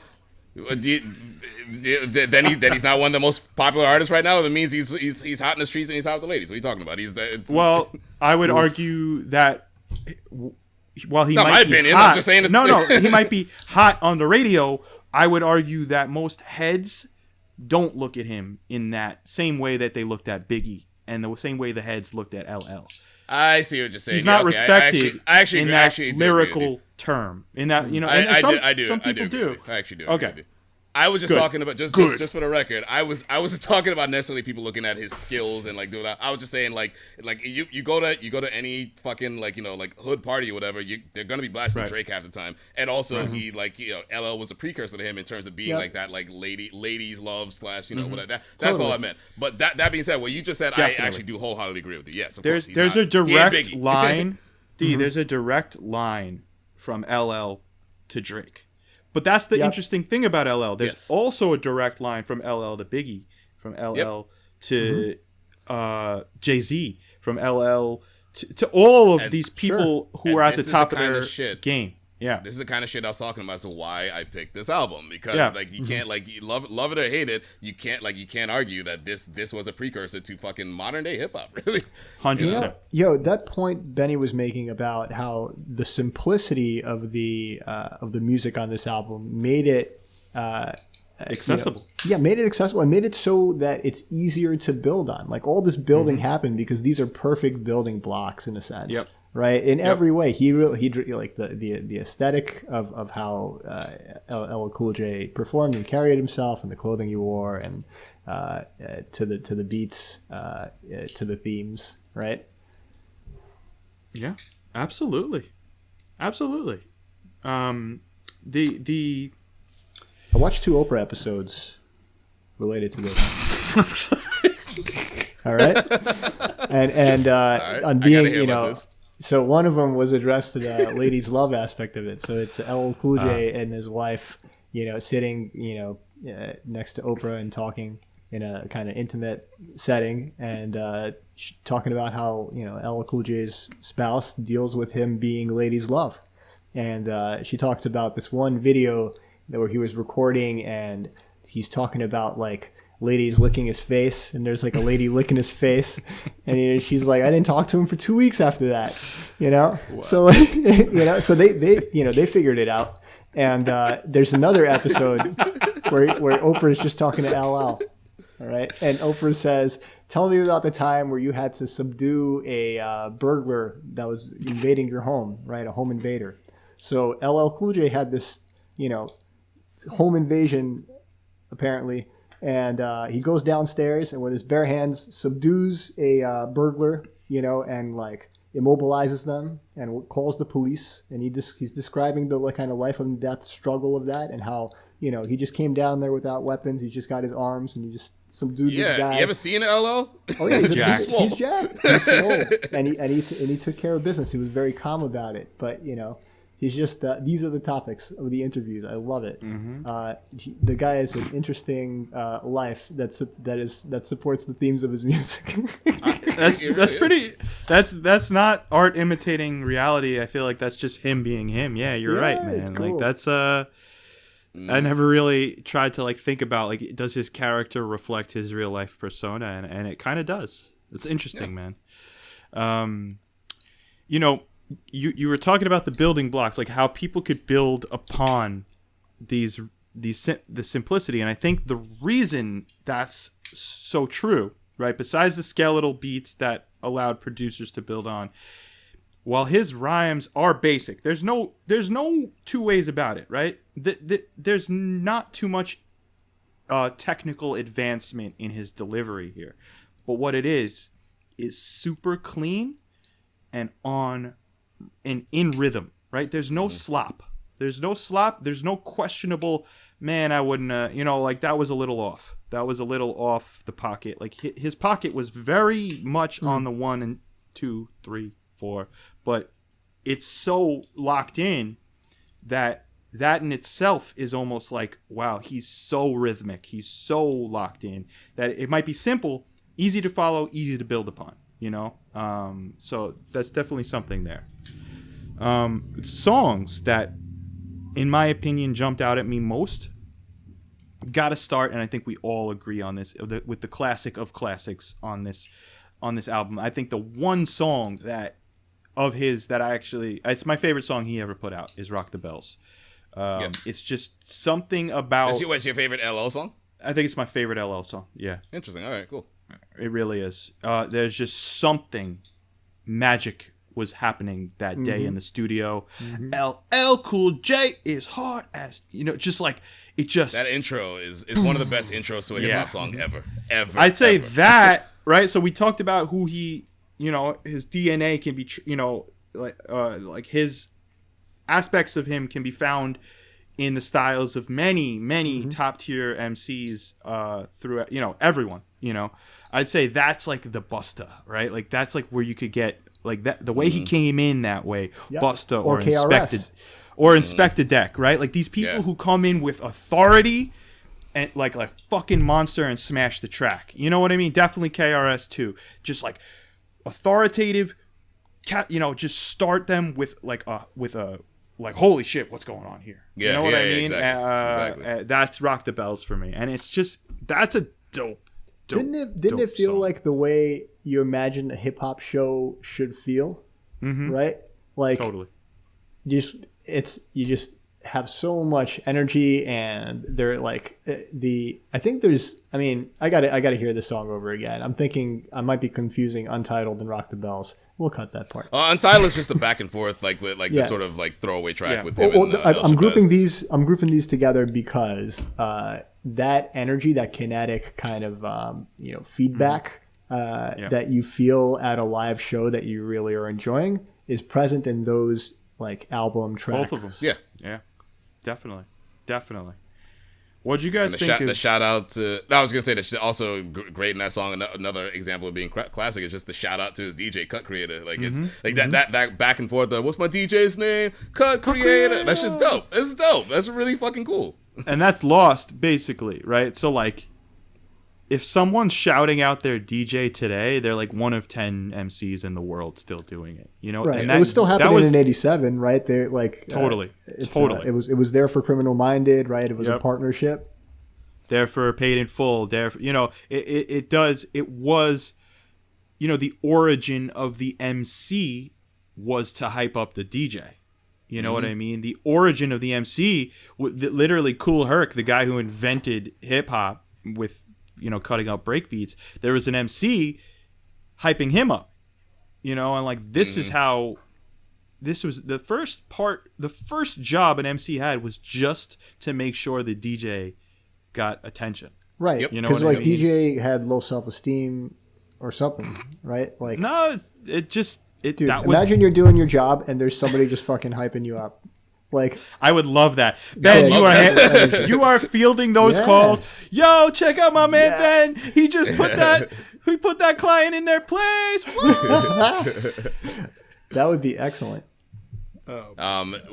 Speaker 3: No, then he's not one of the most popular artists right now. That means he's hot in the streets and he's hot with the ladies. What are you talking about?
Speaker 2: Well, I would argue that while he
Speaker 3: not
Speaker 2: might
Speaker 3: my
Speaker 2: be
Speaker 3: opinion.
Speaker 2: hot,
Speaker 3: I'm just saying.
Speaker 2: No, he might be hot on the radio. I would argue that most heads don't look at him in that same way that they looked at Biggie. And the same way the heads looked at LL.
Speaker 3: I see what you're saying.
Speaker 2: He's not respected
Speaker 3: I actually
Speaker 2: in that lyrical term. In that,
Speaker 3: I do.
Speaker 2: Some people do.
Speaker 3: I actually do.
Speaker 2: Okay.
Speaker 3: I was just talking about just for the record. I wasn't talking about necessarily people looking at his skills and like doing that. I was just saying like you go to any fucking like hood party or whatever. They're gonna be blasting Drake half the time. And also he LL was a precursor to him in terms of being like that like ladies love / whatever. That's all I meant. But that being said, what you just said,
Speaker 2: Definitely.
Speaker 3: I actually do wholeheartedly agree with you. Yes, of
Speaker 2: there's
Speaker 3: course,
Speaker 2: a direct line. There's a direct line from LL to Drake. But that's the interesting thing about LL. There's also a direct line from LL to Biggie, from LL to Jay-Z, from LL to all of these people who are at the top of their game. Yeah,
Speaker 3: this is the kind of shit I was talking about. So why I picked this album, because you can't you love it or hate it. You can't argue that this was a precursor to fucking modern day hip hop. Really,
Speaker 2: 100%.
Speaker 1: Yo, that point Benny was making about how the simplicity of the music on this album made it
Speaker 2: accessible.
Speaker 1: Made it accessible and made it so that it's easier to build on. Like, all this building happened because these are perfect building blocks in a sense.
Speaker 2: Yep.
Speaker 1: Right, in every way, he like the aesthetic of how LL Cool J performed and carried himself, and the clothing he wore, and to the beats, to the themes, right?
Speaker 2: Yeah, absolutely. Absolutely. The
Speaker 1: I watched 2 Oprah episodes related to this. All right, and
Speaker 3: right,
Speaker 1: on
Speaker 3: I
Speaker 1: being
Speaker 3: gotta hear about this.
Speaker 1: so one of them was addressed to the ladies' love aspect of it. So it's LL Cool J and his wife, sitting, next to Oprah and talking in a kind of intimate setting, and talking about how LL Cool J's spouse deals with him being ladies' love, and she talks about this one video where he was recording, and he's talking about like ladies licking his face, and there's like a lady licking his face, and she's like, I didn't talk to him for 2 weeks after that, Wow. So so they figured it out, and there's another episode where Oprah is just talking to LL, all right, and Oprah says, tell me about the time where you had to subdue a burglar that was invading your home, right, a home invader. So LL Cool J had this home invasion apparently. And he goes downstairs and with his bare hands subdues a burglar, and like immobilizes them and calls the police. And he's describing the kind of life and death struggle of that, and how he just came down there without weapons. He just got his arms and he just subdued this guy.
Speaker 3: You ever seen LL?
Speaker 1: Oh yeah, he's
Speaker 3: jacked.
Speaker 1: He's jacked. He's swole. and he took care of business. He was very calm about it. But he's just these are the topics of the interviews. I love it. Mm-hmm. The guy has an interesting life that supports the themes of his music.
Speaker 2: That's not art imitating reality. I feel like that's just him being him. Yeah, you're right, man. Cool. Like that's I never really tried to like think about like does his character reflect his real life persona, and it kind of does. It's interesting, man. You were talking about the building blocks, like how people could build upon the simplicity, and I think the reason that's so true, right? Besides the skeletal beats that allowed producers to build on, while his rhymes are basic, there's no two ways about it, right? There's not too much technical advancement in his delivery here, but what it is super clean and in rhythm, right? There's no slop. There's no questionable, man, I wouldn't, like that was a little off. That was a little off the pocket. Like his pocket was very much on the 1 and 2, 3, 4, but it's so locked in that in itself is almost like, wow, he's so rhythmic. He's so locked in that it might be simple, easy to follow, easy to build upon, so that's definitely something there. Songs that, in my opinion, jumped out at me most, gotta start, and I think we all agree on this, with the classic of classics on this album. I think the one song it's my favorite song he ever put out is Rock the Bells. It's just something about...
Speaker 3: What's your favorite LL song?
Speaker 2: I think it's my favorite LL song, yeah.
Speaker 3: Interesting, all right, cool.
Speaker 2: It really is. There's just something magic was happening that day in the studio. LL Cool J is hard as, just like it just...
Speaker 3: That intro is one of the best intros to a hip-hop song ever.
Speaker 2: I'd say that, right? So we talked about who he, his DNA can be, like his aspects of him can be found in the styles of many top-tier MCs throughout, everyone, I'd say that's like the Busta, right? Like that's like where you could get like that the way he came in that way, Busta or Inspected Deck, right? Like these people who come in with authority and like fucking monster and smash the track. You know what I mean? Definitely KRS too. Just like authoritative, just start them with a like, holy shit, what's going on here?
Speaker 3: Yeah,
Speaker 2: you know what I mean?
Speaker 3: Exactly.
Speaker 2: That's Rock the Bells for me, and it's just that's a dope.
Speaker 1: Didn't it feel
Speaker 2: song.
Speaker 1: like the way you imagine a hip hop show should feel, right? Like
Speaker 2: totally.
Speaker 1: You just have so much energy, and they're like I gotta hear this song over again. I'm thinking I might be confusing Untitled and Rock the Bells. We'll cut that part.
Speaker 3: Untitled is just a back and forth, the sort of like throwaway track with him.
Speaker 1: I'm grouping these together because that energy, that kinetic kind of feedback that you feel at a live show that you really are enjoying is present in those like album tracks.
Speaker 2: Both of them.
Speaker 3: Yeah.
Speaker 2: Yeah. Definitely. What'd you guys think
Speaker 3: The
Speaker 2: of?
Speaker 3: shout out to, no, I was gonna say that also great in that song. Another example of being classic is just the shout out to his DJ Cut Creator. Like it's like that back and forth. What's my DJ's name? Cut Creator. That's just dope. This is dope. That's really fucking cool.
Speaker 2: And that's lost, basically, right? So like, if someone's shouting out their DJ today, they're like one of 10 MCs in the world still doing it. You know,
Speaker 1: Right.
Speaker 2: and
Speaker 1: It was still happening
Speaker 2: was,
Speaker 1: in '87, right? They like
Speaker 2: Totally.
Speaker 1: It was there for Criminal Minded, right? It was a
Speaker 2: Yep.
Speaker 1: partnership.
Speaker 2: There for Paid in Full. There, for, it was, the origin of the MC was to hype up the DJ. You know what I mean? The origin of the MC, literally Kool Herc, the guy who invented hip hop with, cutting up breakbeats. There was an MC hyping him up, and like this is how. This was the first part. The first job an MC had was just to make sure the DJ got attention.
Speaker 1: Right.
Speaker 3: Yep.
Speaker 2: You know
Speaker 1: Because
Speaker 2: what I
Speaker 1: like
Speaker 2: mean?
Speaker 1: DJ had low self-esteem or something, right? Like,
Speaker 2: No, it just
Speaker 1: dude,
Speaker 2: that was.
Speaker 1: imagine you're doing your job and there's somebody just fucking hyping you up. Like,
Speaker 2: I would love that. Ben,
Speaker 1: Yeah,
Speaker 2: you are fielding those
Speaker 1: Yeah.
Speaker 2: calls. Yo, check out my man
Speaker 1: Yes.
Speaker 2: Ben. He just put that client in their place. Woo!
Speaker 1: that would be excellent.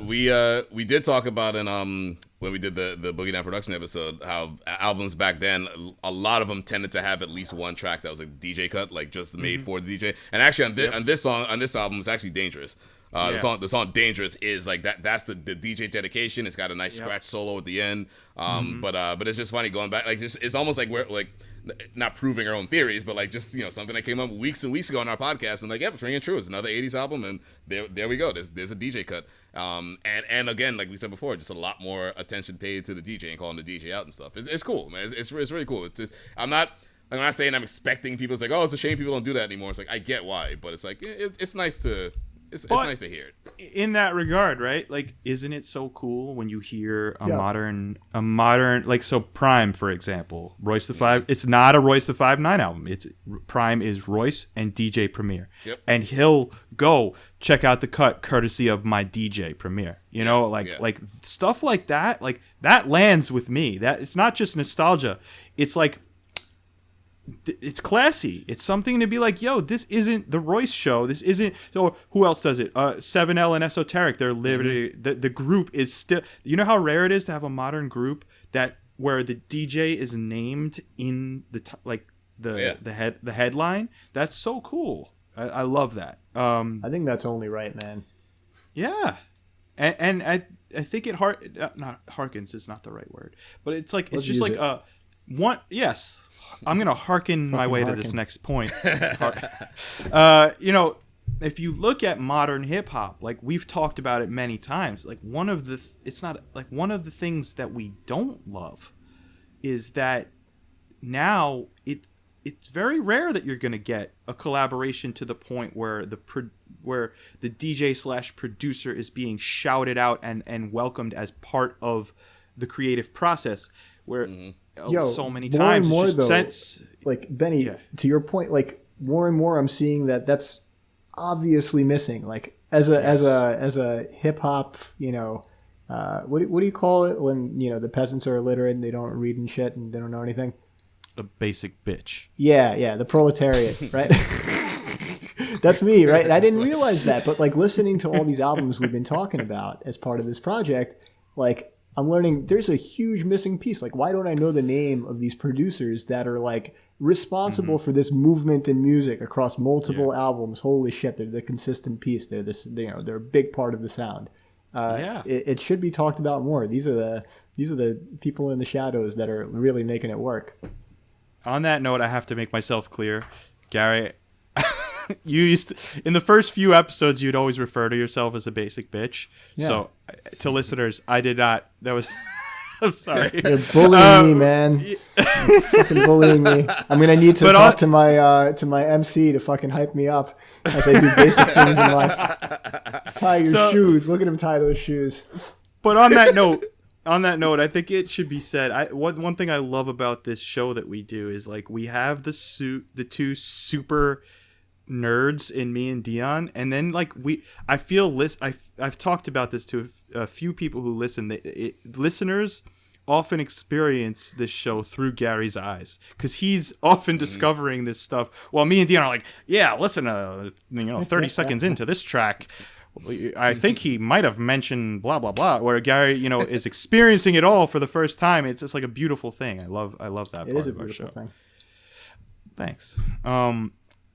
Speaker 3: We did talk about in when we did the Boogie Down production episode how albums back then, a lot of them tended to have at least one track that was like DJ cut, like just made for the DJ. And actually on this album, it's actually Dangerous. The song Dangerous is like that's the DJ dedication. It's got a nice scratch solo at the end. But it's just funny going back, like just it's almost like we're like not proving our own theories, but like just something that came up weeks and weeks ago on our podcast, and like it's ringing true. It's another '80s album, and there we go. There's a DJ cut. And again, like we said before, just a lot more attention paid to the DJ and calling the DJ out and stuff. It's cool, man. It's really cool. I'm not saying I'm expecting people. It's like, oh, it's a shame people don't do that anymore. It's like I get why, but it's like it's nice to. It's nice to hear it.
Speaker 2: In that regard, right? Like, isn't it so cool when you hear a modern, like, so Prime, for example, Royce the Five. It's not a Royce the 5'9" album. It's Prime is Royce and DJ Premier, and he'll go check out the cut courtesy of my DJ Premier. Like stuff like that. Like that lands with me. That it's not just nostalgia. It's like. It's classy. It's something to be like, yo, this isn't the Royce show. This isn't. So who else does it? 7L and Esoteric. They're literally the group is still. You know how rare it is to have a modern group where the DJ is named in the headline. That's so cool. I love that.
Speaker 1: I think that's only right, man.
Speaker 2: Yeah, and I think it not harkens is not the right word, but it's like it's just like one. Yes. I'm going to hearken my way to this next point. If you look at modern hip hop, like we've talked about it many times, like one of the things that we don't love is that now it's very rare that you're going to get a collaboration to the point where the DJ / producer is being shouted out and welcomed as part of the creative process where so many times
Speaker 1: more
Speaker 2: it's just
Speaker 1: though,
Speaker 2: sense
Speaker 1: like Benny, to your point, like more and more I'm seeing that's obviously missing. Like as a hip hop, what do you call it when the peasants are illiterate and they don't read and shit and they don't know anything?
Speaker 2: A basic bitch.
Speaker 1: Yeah, the proletariat, right? That's me, right? And I didn't realize that, but like listening to all these albums we've been talking about as part of this project, like I'm learning there's a huge missing piece. Like, why don't I know the name of these producers that are like responsible for this movement in music across multiple albums? Holy shit, they're the consistent piece. They're they're a big part of the sound. It should be talked about more. These are the people in the shadows that are really making it work.
Speaker 2: On that note, I have to make myself clear, Gary. You used in the first few episodes, you'd always refer to yourself as a basic bitch. Yeah. So, to listeners, I did not. That was. I'm sorry.
Speaker 1: You're bullying me, man. You're fucking bullying me. I'm gonna need to talk to my MC to fucking hype me up as I do basic things in life. Tie your shoes. Look at him tie those shoes.
Speaker 2: But on that note, I think it should be said. One thing I love about this show that we do is like we have the two super nerds in me and Dion, and then like I've talked about this to a few people who listen. Listeners often experience this show through Gary's eyes because he's often discovering this stuff. While me and Dion are like, yeah, listen, 30 seconds into this track, I think he might have mentioned blah blah blah. Where Gary, is experiencing it all for the first time. It's just like a beautiful thing. I love that.
Speaker 1: It is a beautiful thing.
Speaker 2: Thanks.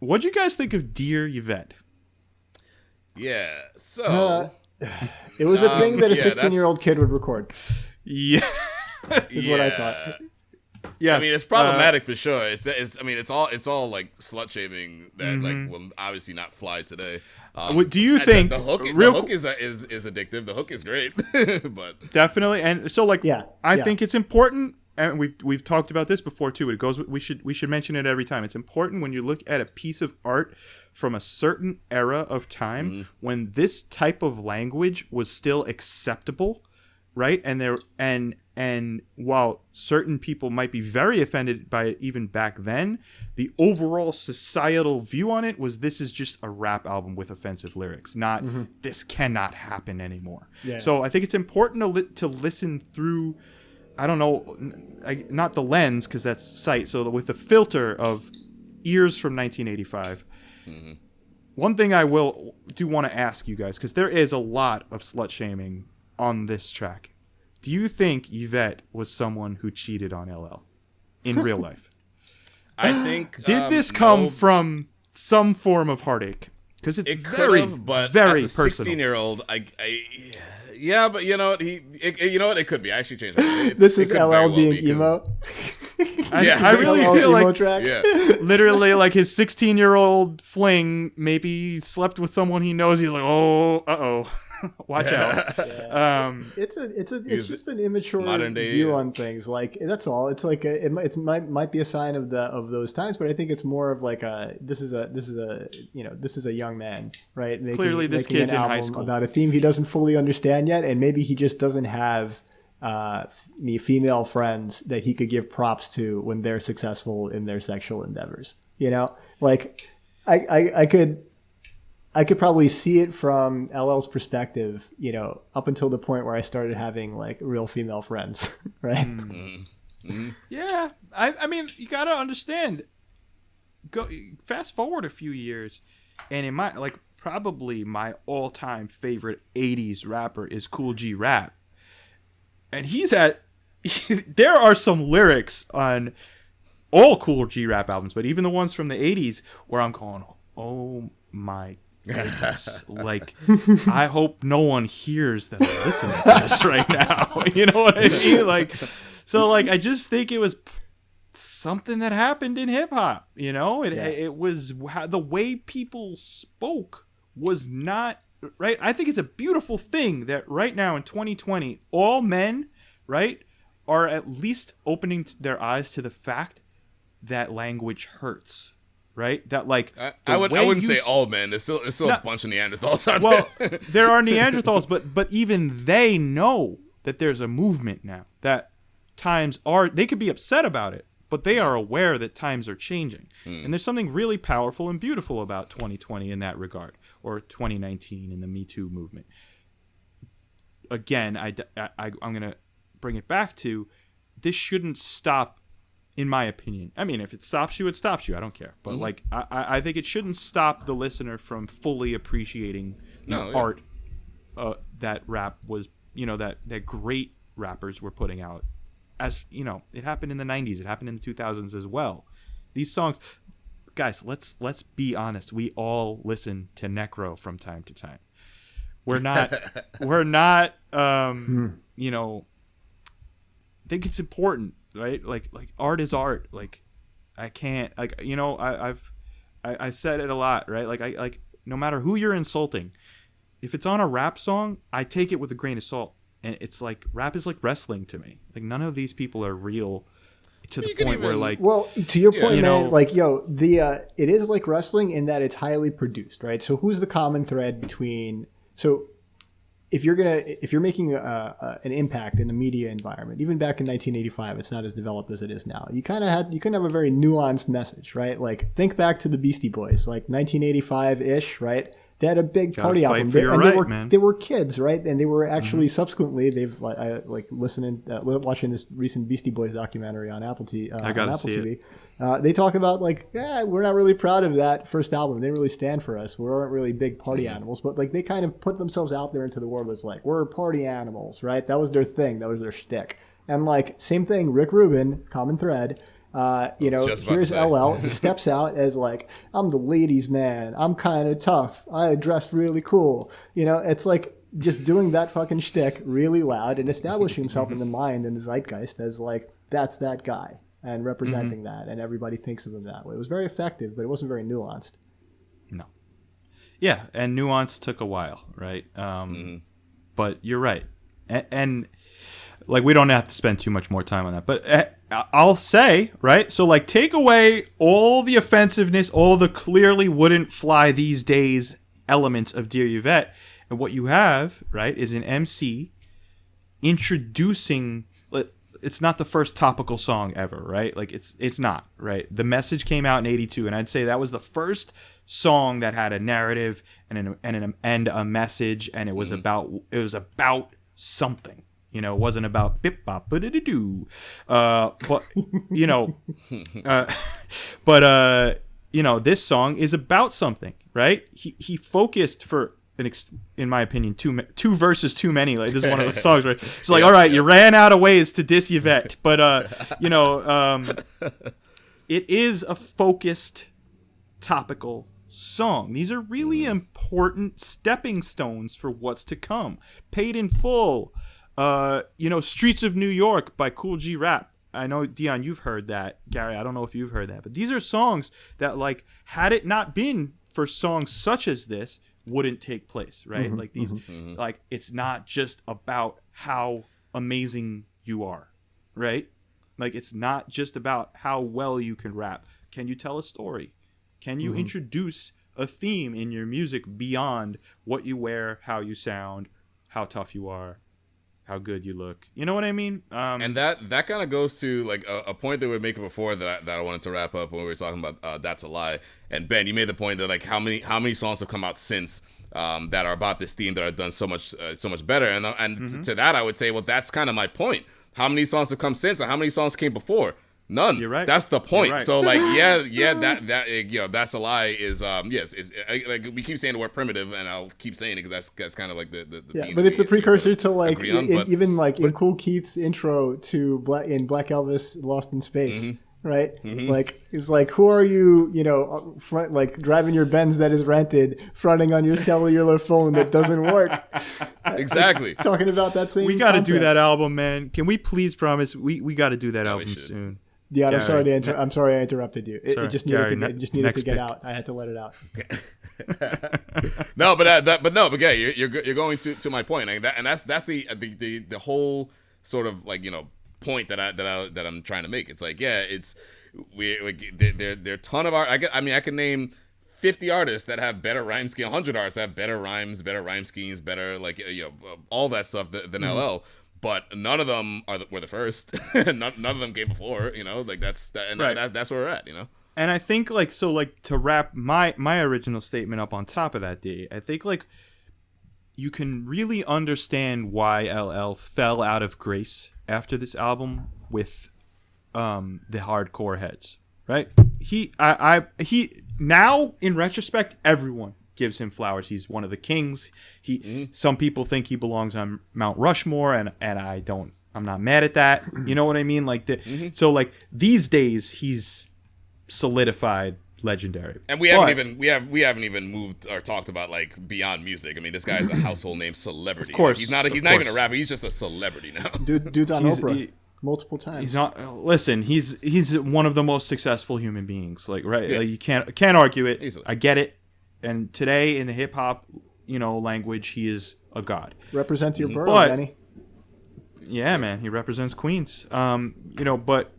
Speaker 2: What'd you guys think of Dear Yvette?
Speaker 3: Yeah, so
Speaker 1: it was a thing that a 16-year-old kid would record.
Speaker 2: Yeah,
Speaker 1: is what I thought.
Speaker 2: Yeah,
Speaker 3: I mean it's problematic for sure. It's all like slut shaming that like will obviously not fly today.
Speaker 2: Do you think
Speaker 3: the hook is addictive? The hook is great, but
Speaker 2: definitely. And so like I think it's important. And we've talked about this before too. It goes. We should mention it every time. It's important when you look at a piece of art from a certain era of time when this type of language was still acceptable, right? And while certain people might be very offended by it even back then, the overall societal view on it was this is just a rap album with offensive lyrics, not this cannot happen anymore. Yeah. So I think it's important to listen through. I don't know, not the lens, because that's sight. So with the filter of ears from 1985. One thing I do want to ask you guys, because there is a lot of slut shaming on this track. Do you think Yvette was someone who cheated on LL in real life?
Speaker 3: I think.
Speaker 2: Did this come from some form of heartache? Because it's very
Speaker 3: as a
Speaker 2: personal.
Speaker 3: 16-year-old, yeah, but you know what? It could be. I actually changed my name.
Speaker 1: This is LL being emo.
Speaker 2: I really feel like
Speaker 1: track.
Speaker 2: Literally like his 16-year-old fling maybe slept with someone he knows. He's like, oh, watch out.
Speaker 1: Yeah. It's just an immature view on things. Like that's all. It's like it might be a sign of those times, but I think it's more of like this is a young man, right?
Speaker 2: Clearly, this kid's in high school
Speaker 1: about a theme he doesn't fully understand yet, and maybe he just doesn't have the female friends that he could give props to when they're successful in their sexual endeavors. Like I could probably see it from LL's perspective, up until the point where I started having like real female friends, right?
Speaker 2: Yeah, I mean, you gotta understand. Go fast forward a few years, and in my probably my all-time favorite '80s rapper is Kool G Rap. And there are some lyrics on all Kool G Rap albums, but even the ones from the 80s where I'm going, oh my goodness. Like, I hope no one hears that I'm listening to this right now. You know what I mean? I just think it was something that happened in hip hop. It was the way people spoke was not right. I think it's a beautiful thing that right now in 2020, all men, right, are at least opening their eyes to the fact that language hurts. Right? That
Speaker 3: I wouldn't say all men. There's still a bunch of Neanderthals out there.
Speaker 2: There are Neanderthals, but even they know that there's a movement now. That they could be upset about it, but they are aware that times are changing. And there's something really powerful and beautiful about 2020 in that regard, or 2019 in the Me Too movement. Again, I'm going to bring it back to this shouldn't stop. In my opinion, I mean, if it stops you, it stops you. I don't care. But I think it shouldn't stop the listener from fully appreciating the art that rap was, that great rappers were putting out. As it happened in the 90s, it happened in the 2000s as well. These songs, guys, let's be honest. We all listen to Necro from time to time. We're not. I think it's important. Right, like art is art. Like, I can't, I said it a lot. Right, like no matter who you're insulting, if it's on a rap song, I take it with a grain of salt. And it's like rap is like wrestling to me. Like none of these people are real to the point where
Speaker 1: well, to your point, man, it is like wrestling in that it's highly produced, right? So who's the common thread between if you're making an impact in the media environment, even back in 1985, it's not as developed as it is now. You couldn't have a very nuanced message, right? Like think back to the Beastie Boys, like 1985-ish, right? They had a big party album, they were kids, right? And they were actually subsequently watching this recent Beastie Boys documentary on Apple TV. They talk about we're not really proud of that first album. They didn't really stand for us. We weren't really big party animals, but like they kind of put themselves out there into the world as like we're party animals, right? That was their thing. That was their shtick. And like same thing, Rick Rubin, common thread. Here's LL. He steps out as like, I'm the ladies' man. I'm kind of tough. I dress really cool. It's like just doing that fucking shtick really loud and establishing himself in the mind and the zeitgeist as like, that's that guy and representing that. And everybody thinks of him that way. It was very effective, but it wasn't very nuanced.
Speaker 2: No. Yeah. And nuance took a while, right? But you're right. And like, we don't have to spend too much more time on that, but I'll say, right? So like take away all the offensiveness, all the clearly wouldn't fly these days elements of Dear Yvette. And what you have, right, is an MC introducing, it's not the first topical song ever, right? Like it's not, right? The Message came out in 82, and I'd say that was the first song that had a narrative and a message, and it was about something. It wasn't about bip bop ba-da-da-doo. This song is about something, right? He focused for in my opinion, two verses too many. Like this is one of the songs, right? It's like, all right, you ran out of ways to diss Yvette, but it is a focused, topical song. These are really important stepping stones for what's to come. Paid in Full. Streets of New York by Cool G Rap. I know, Dion, you've heard that. Gary, I don't know if you've heard that. But these are songs that, like, had it not been for songs such as this, wouldn't take place, right? Like, these, like, it's not just about how amazing you are, right? Like, it's not just about how well you can rap. Can you tell a story? Can you introduce a theme in your music beyond what you wear, how you sound, how tough you are, how good you look? You know what I mean?
Speaker 3: And that kind of goes to like a point that we were making before that I wanted to wrap up when we were talking about That's a Lie. And Ben, you made the point that like how many songs have come out since that are about this theme that are done so much better. And to that I would say, well, that's kind of my point. How many songs have come since, and how many songs came before? None. You're right. That's the point. Right. So like, That's a Lie is yes. It's like we keep saying the word primitive, and I'll keep saying it because that's kind of like the theme.
Speaker 1: But it's a precursor to like in Cool Keith's intro to Black Elvis Lost in Space. Right? Like, it's like, who are you, front, like driving your Benz that is rented, fronting on your cellular phone that doesn't work.
Speaker 3: Exactly.
Speaker 1: It's talking about that same
Speaker 2: We got to do that album, man. Can we please promise we got to do that album soon?
Speaker 1: Yeah, I'm sorry I interrupted you. It just needed to get out. I had to let it out.
Speaker 3: But yeah, you're going to my point, and that's the whole sort of like point that I'm trying to make. It's like, yeah, it's there are a ton of art. I can name 50 artists that have better rhyme scheme, 100 artists that have better rhymes, better rime schemes, better all that stuff than LL. But none of them were the first. none of them came before. That's where we're at.
Speaker 2: And I think to wrap my original statement up on top of that, D, I think like you can really understand why LL fell out of grace after this album with the hardcore heads, right? He now in retrospect, everyone gives him flowers. He's one of the kings. Some people think he belongs on Mount Rushmore, and I'm not mad at that. You know what I mean? Like so like these days he's solidified legendary.
Speaker 3: And we haven't even moved or talked about like beyond music. I mean, this guy is a household name celebrity.
Speaker 2: Of course,
Speaker 3: he's not even a rapper. He's just a celebrity now.
Speaker 1: Dude's on Oprah multiple times.
Speaker 2: He's not. Listen, he's one of the most successful human beings. Like, right? Yeah. Like, you can't argue it. Easily. I get it. And today in the hip hop, language, he is a god.
Speaker 1: Represents your borough, Danny.
Speaker 2: Yeah, man, he represents Queens. But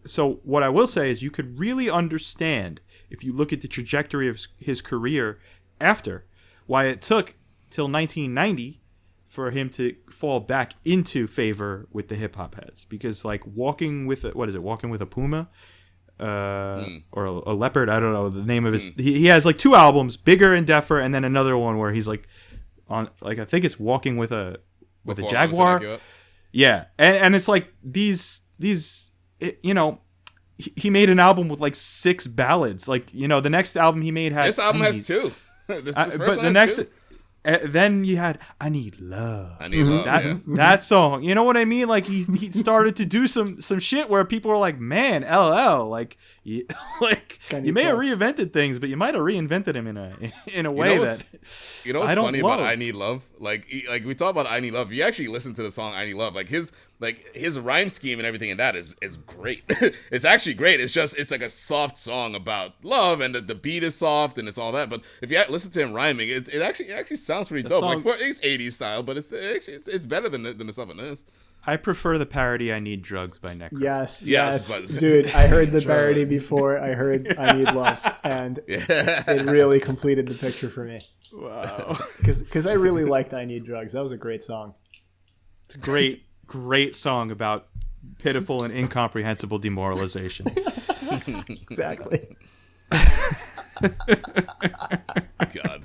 Speaker 2: so what I will say is you could really understand if you look at the trajectory of his career after why it took till 1990 for him to fall back into favor with the hip hop heads, because like walking with a puma, or a leopard, I don't know the name of his. He has like 2 albums, Bigger and Deafer, and then another one where he's like on, like, I think it's walking with a jaguar. Yeah, and it's like these he made an album with like 6 ballads. Like, the next album he made had
Speaker 3: this album has 2. This first
Speaker 2: but
Speaker 3: one
Speaker 2: the
Speaker 3: has
Speaker 2: next
Speaker 3: 2.
Speaker 2: Then you had I Need Love.
Speaker 3: I Need Love.
Speaker 2: That song. You know what I mean? Like he started to do some shit where people were like, man, LL, like you may have reinvented things, but you might have reinvented him in a way that
Speaker 3: what's funny about I Need Love? Like we talk about I Need Love. You actually listen to the song I Need Love. Like his rhyme scheme and everything in that is great. It's actually great. It's like a soft song about love, and the beat is soft and it's all that. But if you listen to him rhyming, it actually sounds pretty dope. Like it's 80s style, but it's better than the stuff in this.
Speaker 2: I prefer the parody I Need Drugs by Necro.
Speaker 1: Yes. Dude, I heard the parody before I heard I Need Love, and it really completed the picture for me.
Speaker 2: Wow.
Speaker 1: Because I really liked I Need Drugs. That was a great song.
Speaker 2: It's a great song about pitiful and incomprehensible demoralization.
Speaker 1: Exactly.
Speaker 3: God.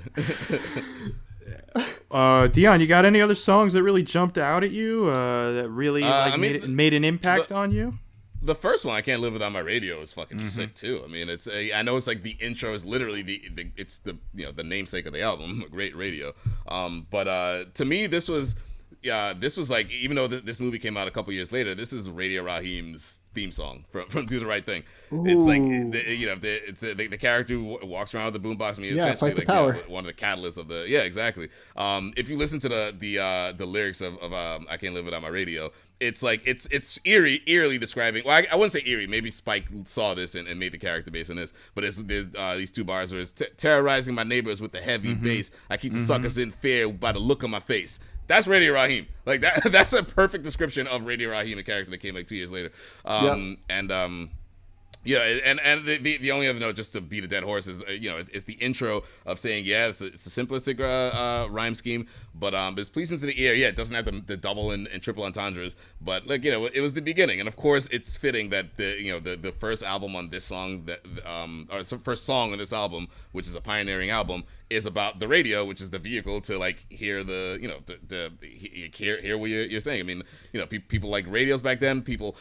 Speaker 2: Dion, you got any other songs that really jumped out at you that really made an impact on you?
Speaker 3: The first one, I Can't Live Without My Radio, is fucking sick too. I mean, I know it's like the intro is literally the namesake of the album, Great Radio. But to me, this was like, even though this movie came out a couple years later, this is Radio Raheem's theme song from Do the Right Thing. Ooh. It's like the character who walks around with the boombox. I mean, essentially
Speaker 1: Fight the Power.
Speaker 3: One of the catalysts of the exactly. If you listen to the lyrics of I Can't Live Without My Radio, it's like it's eerily describing. Well, I wouldn't say eerie. Maybe Spike saw this and made the character based on this. But there's these 2 bars where it's terrorizing my neighbors with the heavy bass. I keep the suckers in fear by the look on my face. That's Radio Raheem. Like that's a perfect description of Radio Raheem, a character that came like 2 years later. And the only other note, just to beat a dead horse, is it's the intro of saying it's a simplistic rhyme scheme, but it's pleasing to the ear. Yeah, it doesn't have the double and triple entendres, but like it was the beginning, and of course it's fitting that the first album on this song first song on this album, which is a pioneering album, is about the radio, which is the vehicle to like hear to hear what you're saying. I mean, people like radios back then. People.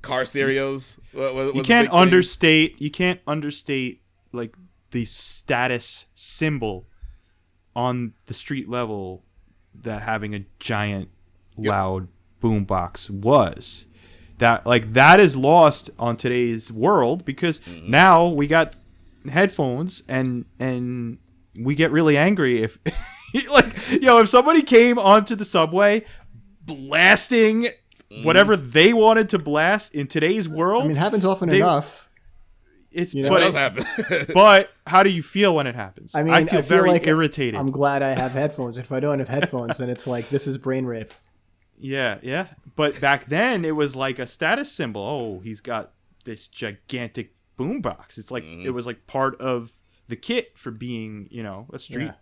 Speaker 3: Car stereos.
Speaker 2: You can't understate like the status symbol on the street level that having a giant loud boombox was. That is lost on today's world, because now we got headphones and we get really angry if if somebody came onto the subway blasting whatever they wanted to blast in today's world. I
Speaker 1: mean, it happens often enough.
Speaker 3: It does happen.
Speaker 2: But how do you feel when it happens?
Speaker 1: I mean,
Speaker 2: I feel very irritated.
Speaker 1: I'm glad I have headphones. If I don't have headphones, then it's like, this is brain rape.
Speaker 2: Yeah. But back then, it was like a status symbol. Oh, he's got this gigantic boombox. It's like it was like part of the kit for being, a street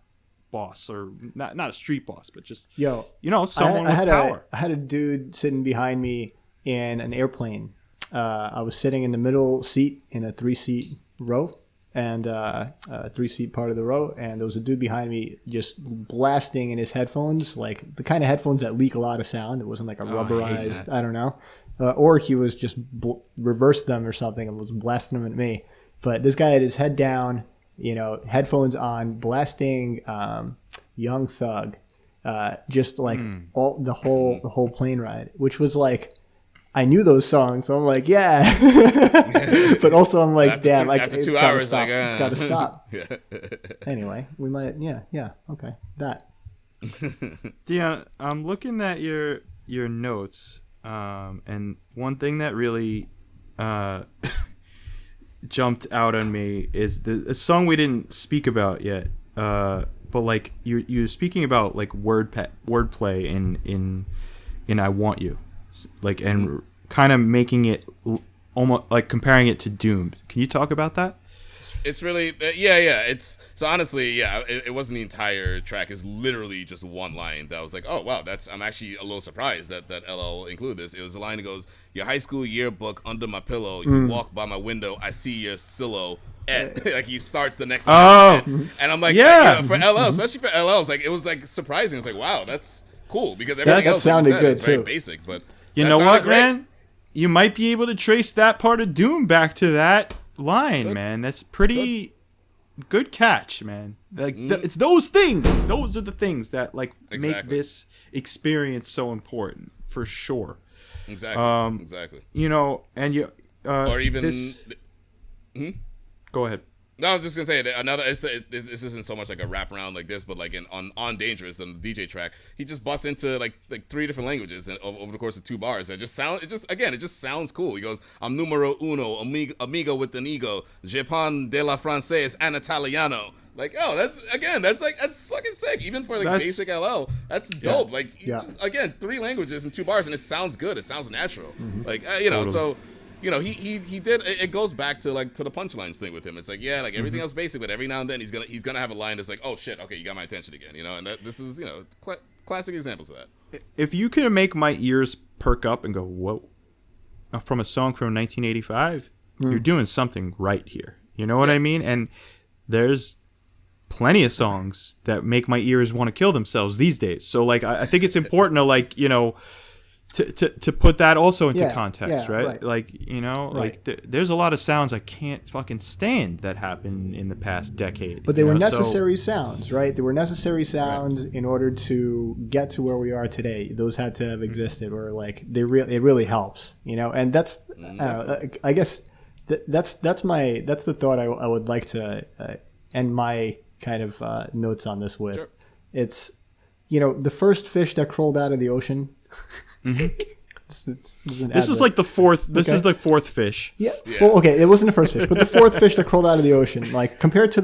Speaker 2: boss, or not a street boss, but just someone with power.
Speaker 1: I had a dude sitting behind me in an airplane. I was sitting in the middle seat in a 3-seat row, and a 3-seat part of the row, and there was a dude behind me just blasting in his headphones, like the kind of headphones that leak a lot of sound. It wasn't like a rubberized, I don't know, or he was just reversed them or something and was blasting them at me. But this guy had his head down, headphones on, blasting Young Thug, just like all the whole plane ride, which was like, I knew those songs, so I'm like, yeah. But also I'm like, damn,
Speaker 3: after
Speaker 1: it's
Speaker 3: 2
Speaker 1: gotta
Speaker 3: hours,
Speaker 1: stop. It's got to stop.
Speaker 3: Yeah.
Speaker 1: Anyway, we might, okay, that.
Speaker 2: Dion, I'm looking at your notes, and one thing that really jumped out on me is a song we didn't speak about yet, but like you're speaking about like wordplay in I Want You, like, and kind of making it almost like comparing it to Doom. Can you talk about that?
Speaker 3: It's really yeah. It's so honestly, yeah. It wasn't the entire track. It's literally just one line that was like, oh wow, I'm actually a little surprised that LL included this. It was a line that goes, "Your high school yearbook under my pillow. You walk by my window. I see your silhouette." Like he starts the next line, and I'm like, yeah, for LL, especially for LL, it was like surprising. It's like, wow, that's cool because everything else
Speaker 1: sounded good
Speaker 3: is very
Speaker 1: too.
Speaker 3: basic, but
Speaker 2: you know what, man? You might be able to trace that part of Doom back to that line, man. That's pretty good catch, man. Like it's those things. Those are the things that make this experience so important for sure.
Speaker 3: Exactly. Exactly.
Speaker 2: You know, and you
Speaker 3: or even
Speaker 2: this. Go ahead.
Speaker 3: No, I was just gonna say another. This isn't so much like a wraparound like this, but like on Dangerous, the DJ track, he just busts into like 3 different languages over the course of 2 bars. It just sounds cool. He goes, "I'm numero uno, amigo with an ego, Japan de la Frances and Italiano." Like, oh, that's fucking sick. Even for basic LL, that's dope.
Speaker 1: Yeah.
Speaker 3: Just, again, 3 languages in 2 bars, and it sounds good. It sounds natural.
Speaker 2: Totally.
Speaker 3: So. You know, he did. It goes back to to the punchlines thing with him. It's like, yeah, everything else basic, but every now and then he's gonna have a line that's like, oh shit, okay, you got my attention again. You know, and this is classic examples of that.
Speaker 2: If you can make my ears perk up and go, whoa, from a song from 1985, you're doing something right here. You know what I mean? And there's plenty of songs that make my ears want to kill themselves these days. So I think it's important to to put that also into context, right? There's a lot of sounds I can't fucking stand that happened in the past decade.
Speaker 1: But they were necessary sounds, right? They were necessary sounds in order to get to where we are today. Those had to have existed, or it really helps, And that's, I guess that's the thought I would like to end my kind of notes on this with. Sure. It's, the first fish that crawled out of the ocean. This
Speaker 2: is like the fourth. This is the fourth fish.
Speaker 1: Yeah. Well, okay, it wasn't the first fish, but the fourth fish that crawled out of the ocean. Compared to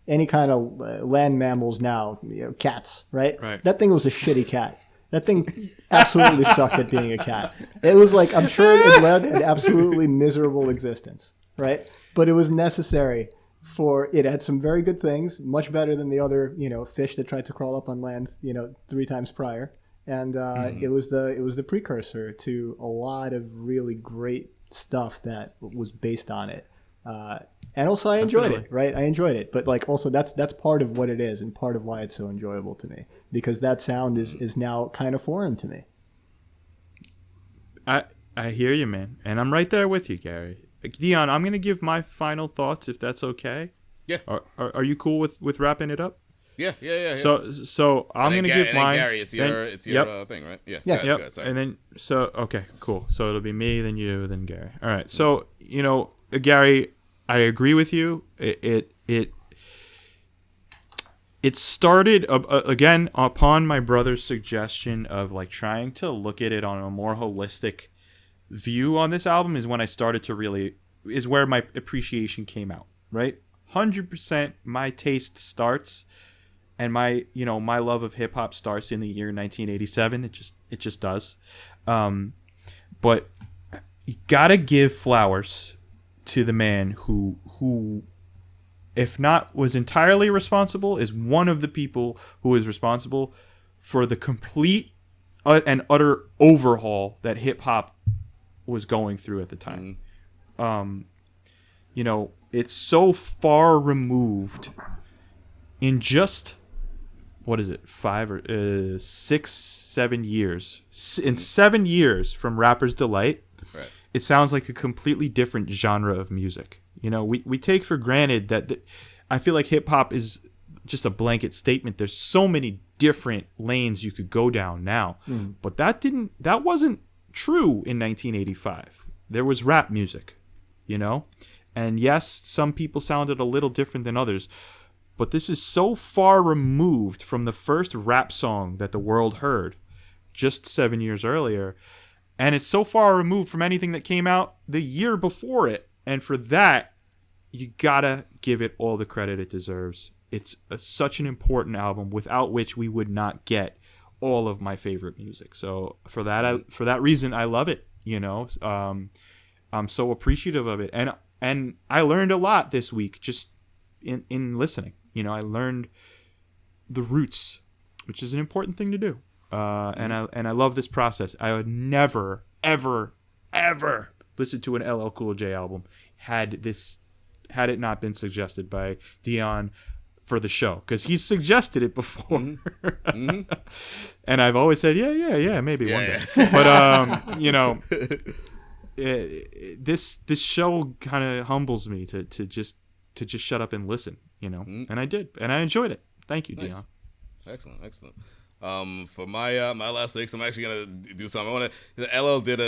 Speaker 1: any kind of land mammals now, cats, right?
Speaker 2: Right.
Speaker 1: That thing was a shitty cat. That thing absolutely sucked at being a cat. It was I'm sure it led an absolutely miserable existence, right? But it was necessary. It had some very good things, much better than the other, fish that tried to crawl up on land, 3 times prior. And it was the precursor to a lot of really great stuff that was based on it. And also I enjoyed it, right? I enjoyed it. But also that's part of what it is and part of why it's so enjoyable to me, because that sound is now kind of foreign to me.
Speaker 2: I hear you, man. And I'm right there with you, Gary. Dion, I'm going to give my final thoughts if that's okay.
Speaker 3: Yeah.
Speaker 2: Are you cool with wrapping it up?
Speaker 3: Yeah.
Speaker 2: So I'm going to give mine.
Speaker 3: Gary, it's your thing, right? Yeah.
Speaker 1: Yeah.
Speaker 3: Go ahead, sorry.
Speaker 2: And then okay, cool. So it'll be me, then you, then Gary. All right. So Gary, I agree with you. It started again upon my brother's suggestion of trying to look at it on a more holistic view on this album is when I started to is where my appreciation came out, right? 100% my taste starts and my love of hip hop starts in the year 1987. It just does. But you gotta give flowers to the man who if not was entirely responsible, is one of the people who is responsible for the complete and utter overhaul that hip hop was going through at the time. It's so far removed in just, what is it, 5 or 6, 7 years. In 7 years from Rapper's Delight, right. It sounds like a completely different genre of music. We take for granted that I feel like hip hop is just a blanket statement. There's so many different lanes you could go down now, but that wasn't true in 1985. There was rap music, and yes, some people sounded a little different than others, but this is so far removed from the first rap song that the world heard just 7 years earlier, and it's so far removed from anything that came out the year before it, and for that, you gotta give it all the credit it deserves. It's such an important album without which we would not get all of my favorite music. So for that reason, I love it. I'm so appreciative of it. And And I learned a lot this week just in listening. I learned the roots, which is an important thing to do. And I love this process. I would never, ever, ever listen to an LL Cool J album had it not been suggested by Dion for the show, because he's suggested it before. And I've always said, yeah, maybe one day. But this show kind of humbles me to just shut up and listen, and I did, and I enjoyed it. Thank you, nice. Dion.
Speaker 3: Excellent. For my last licks, I'm actually gonna do something. LL did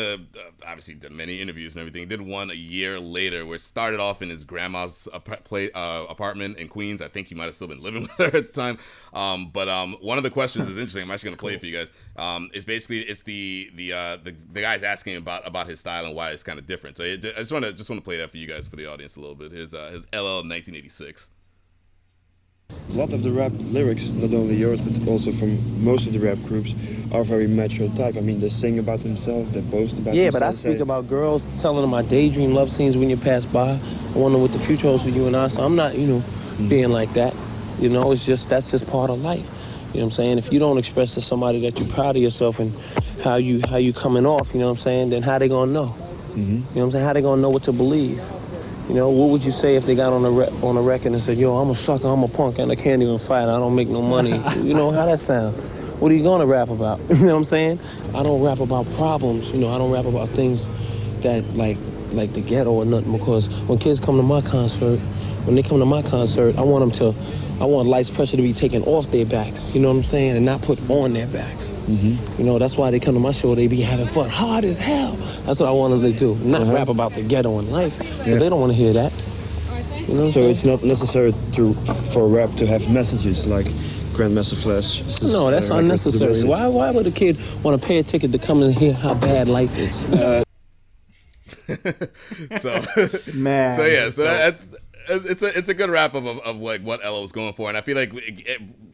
Speaker 3: obviously did many interviews and everything. He did one a year later where it started off in his grandma's apartment in Queens. I think he might have still been living with her at the time. But one of the questions is interesting. I'm actually gonna play it for you guys. It's basically the guy's asking about his style and why it's kind of different. So I just want to play that for you guys, for the audience a little bit. His LL 1986.
Speaker 4: A lot of the rap lyrics, not only yours, but also from most of the rap groups, are very macho type. I mean, they sing about themselves, they boast about themselves.
Speaker 5: Yeah, but I speak about girls, telling them my daydream love scenes when you pass by. I wonder what the future holds for you and I. So I'm not, being like that. That's just part of life. You know what I'm saying? If you don't express to somebody that you're proud of yourself and how you coming off, you know what I'm saying, then how they gonna know? You know what I'm saying? How they gonna know what to believe? What would you say if they got on a record and said, yo, I'm a sucker, I'm a punk, and I can't even fight, I don't make no money. How that sound? What are you gonna rap about? You know what I'm saying? I don't rap about problems, I don't rap about things that like the ghetto or nothing, because when kids come to my concert, I want life's pressure to be taken off their backs, you know what I'm saying, and not put on their backs. That's why they come to my show, they be having fun, hard as hell. That's what I want them to do, not rap about the ghetto and life, because they don't want to hear that.
Speaker 4: So it's not necessary for rap to have messages like Grandmaster Flash.
Speaker 5: No, that's unnecessary. Why would a kid want to pay a ticket to come and hear how bad life is?
Speaker 1: Man.
Speaker 3: So that's... It's a good wrap up of like what LL was going for, and I feel like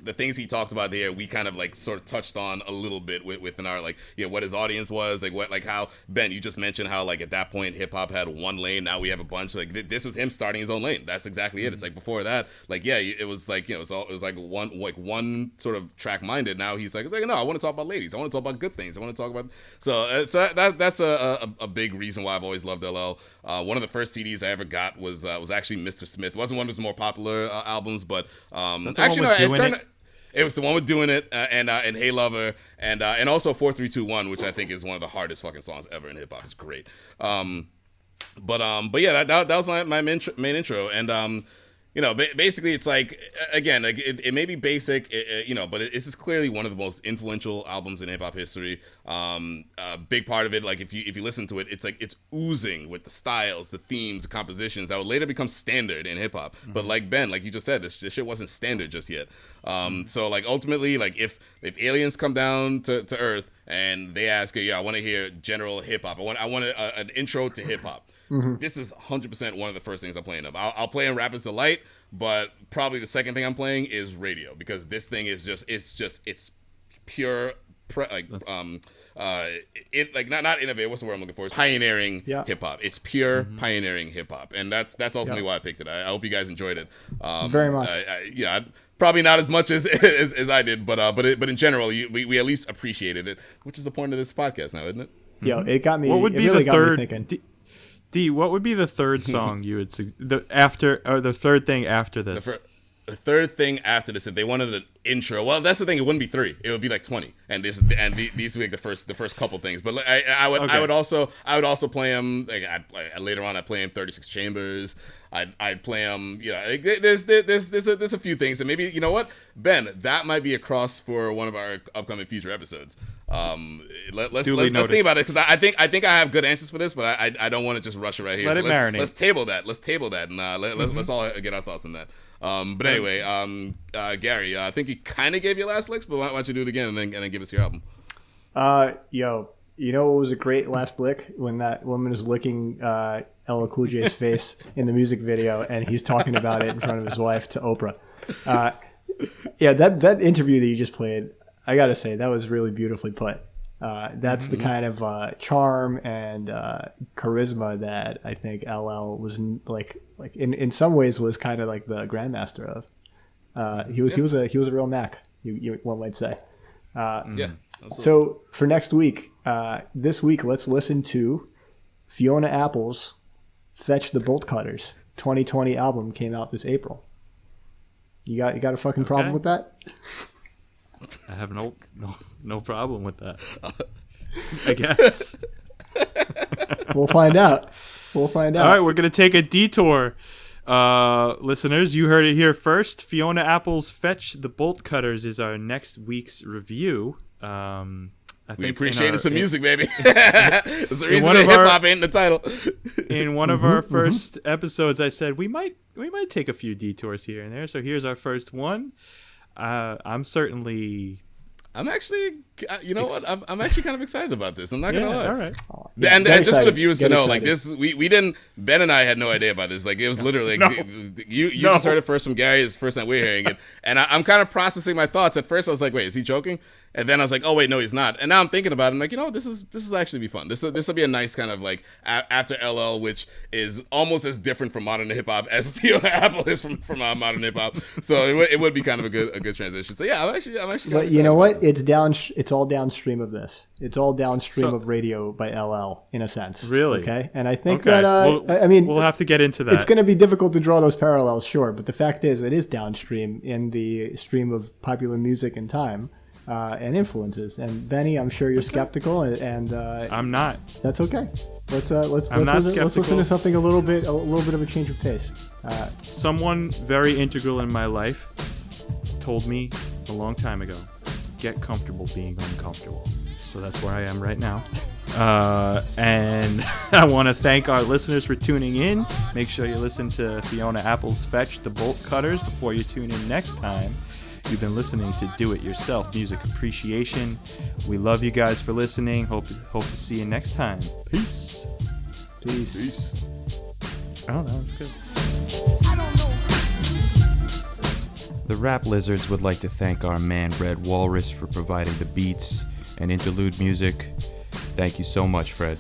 Speaker 3: the things he talked about there, we kind of like sort of touched on a little bit within our what his audience was, how Ben, you just mentioned how like at that point hip hop had one lane, now we have a bunch. This was him starting his own lane. That's exactly it. It's like before that, it was like it was like one sort of track minded. Now he's like no, I want to talk about ladies. I want to talk about good things. I want to talk about that's a big reason why I've always loved LL. One of the first CDs I ever got was actually Mr. Smith. It wasn't one of his more popular albums, but it was the one with Doing It and Hey Lover and also 4321, which I think is one of the hardest fucking songs ever in hip hop. It's great. But yeah, that was my main intro, and basically it's like, again, like it may be basic, but this is clearly one of the most influential albums in hip hop history. A big part of it, like if you listen to it, it's like it's oozing with the styles, the themes, the compositions that would later become standard in hip hop. But like Ben, like you just said, this shit wasn't standard just yet. So like ultimately, like if aliens come down to Earth and they ask, I want to hear general hip hop. I want an intro to hip hop. This is 100% one of the first things I'm playing of. I'll play in Rappers Delight, but probably the second thing I'm playing is Radio, because this thing is it's pure not innovative. What's the word I'm looking for? It's pioneering hip hop. It's pure pioneering hip hop, and that's ultimately why I picked it. I hope you guys enjoyed it.
Speaker 1: Very much.
Speaker 3: Probably not as much as I did, but in general, we at least appreciated it, which is the point of this podcast now, isn't it?
Speaker 1: Yo, it got me.
Speaker 2: What would be
Speaker 1: really
Speaker 2: the third? D, what would be the third song you would the third thing after this?
Speaker 3: The third thing after this, if they wanted an intro, well, that's the thing. It wouldn't be 3. It would be like 20, and these would be like the first couple things. But I would also play them. Later on, I play them 36 Chambers. I'd play them. There's a few things, and maybe Ben, that might be a cross for one of our upcoming future episodes. Let's think about it, because I think I have good answers for this, but I don't want to just rush it right here.
Speaker 2: Let it marinate.
Speaker 3: Let's table that. And let's all get our thoughts on that. But anyway, Gary, I think you kind of gave your last licks, but why don't you do it again and then give us your album?
Speaker 1: Yo, what was a great last lick? When that woman is licking LL Cool J's face in the music video, and he's talking about it in front of his wife to Oprah. That interview that you just played, I gotta say, that was really beautifully put. That's the kind of charm and charisma that I think LL was like in some ways was kind of like the grandmaster of. He was a real Mac, one might say.
Speaker 3: Yeah. Absolutely.
Speaker 1: So for next week, this week, let's listen to Fiona Apple's "Fetch the Bolt Cutters" 2020 album. Came out this April. You got a fucking problem with that?
Speaker 2: I have no problem with that. I guess.
Speaker 1: We'll find out. All
Speaker 2: right, we're gonna take a detour. Listeners, you heard it here first. Fiona Apple's "Fetch the Bolt Cutters" is our next week's review.
Speaker 3: We appreciate some music, baby. There's a reason hip hop ain't in the title.
Speaker 2: In one of our first episodes, I said we might take a few detours here and there. So here's our first one. I'm actually, you know what? I'm actually kind of excited about this. I'm not gonna lie. All right.
Speaker 3: And just for the viewers to know, like this, we didn't. Ben and I had no idea about this. Like it was literally you just heard it first from Gary. It's the first time we're hearing it, and I'm kind of processing my thoughts. At first, I was like, "Wait, is he joking?" And then I was like, "Oh wait, no, he's not." And now I'm thinking about it. I'm like, you know, this is actually be fun. This will be a nice kind of like after LL, which is almost as different from modern hip hop as Fiona Apple is from modern hip hop. So it would be kind of a good transition. So yeah, I'm actually.
Speaker 1: But you know what? It's all downstream of this. It's all downstream of Radio by LL in a sense.
Speaker 2: Really?
Speaker 1: Okay. And I think that I mean,
Speaker 2: we'll have to get into that.
Speaker 1: It's going to be difficult to draw those parallels, sure. But the fact is, it is downstream in the stream of popular music and time. And influences. And Benny, I'm sure you're skeptical, and
Speaker 2: I'm not.
Speaker 1: That's okay. Let's listen to something a little bit of a change of pace.
Speaker 2: Someone very integral in my life told me a long time ago, get comfortable being uncomfortable. So that's where I am right now. And I want to thank our listeners for tuning in. Make sure you listen to Fiona Apple's "Fetch the Bolt Cutters" before you tune in next time. You've been listening to Do It Yourself Music Appreciation. We love you guys for listening. Hope to see you next time. Peace. Oh, that was good. The Rap Lizards would like to thank our man Red Walrus for providing the beats and interlude music. Thank you so much, Fred.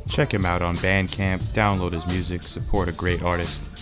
Speaker 2: Check him out on Bandcamp, download his music, support a great artist.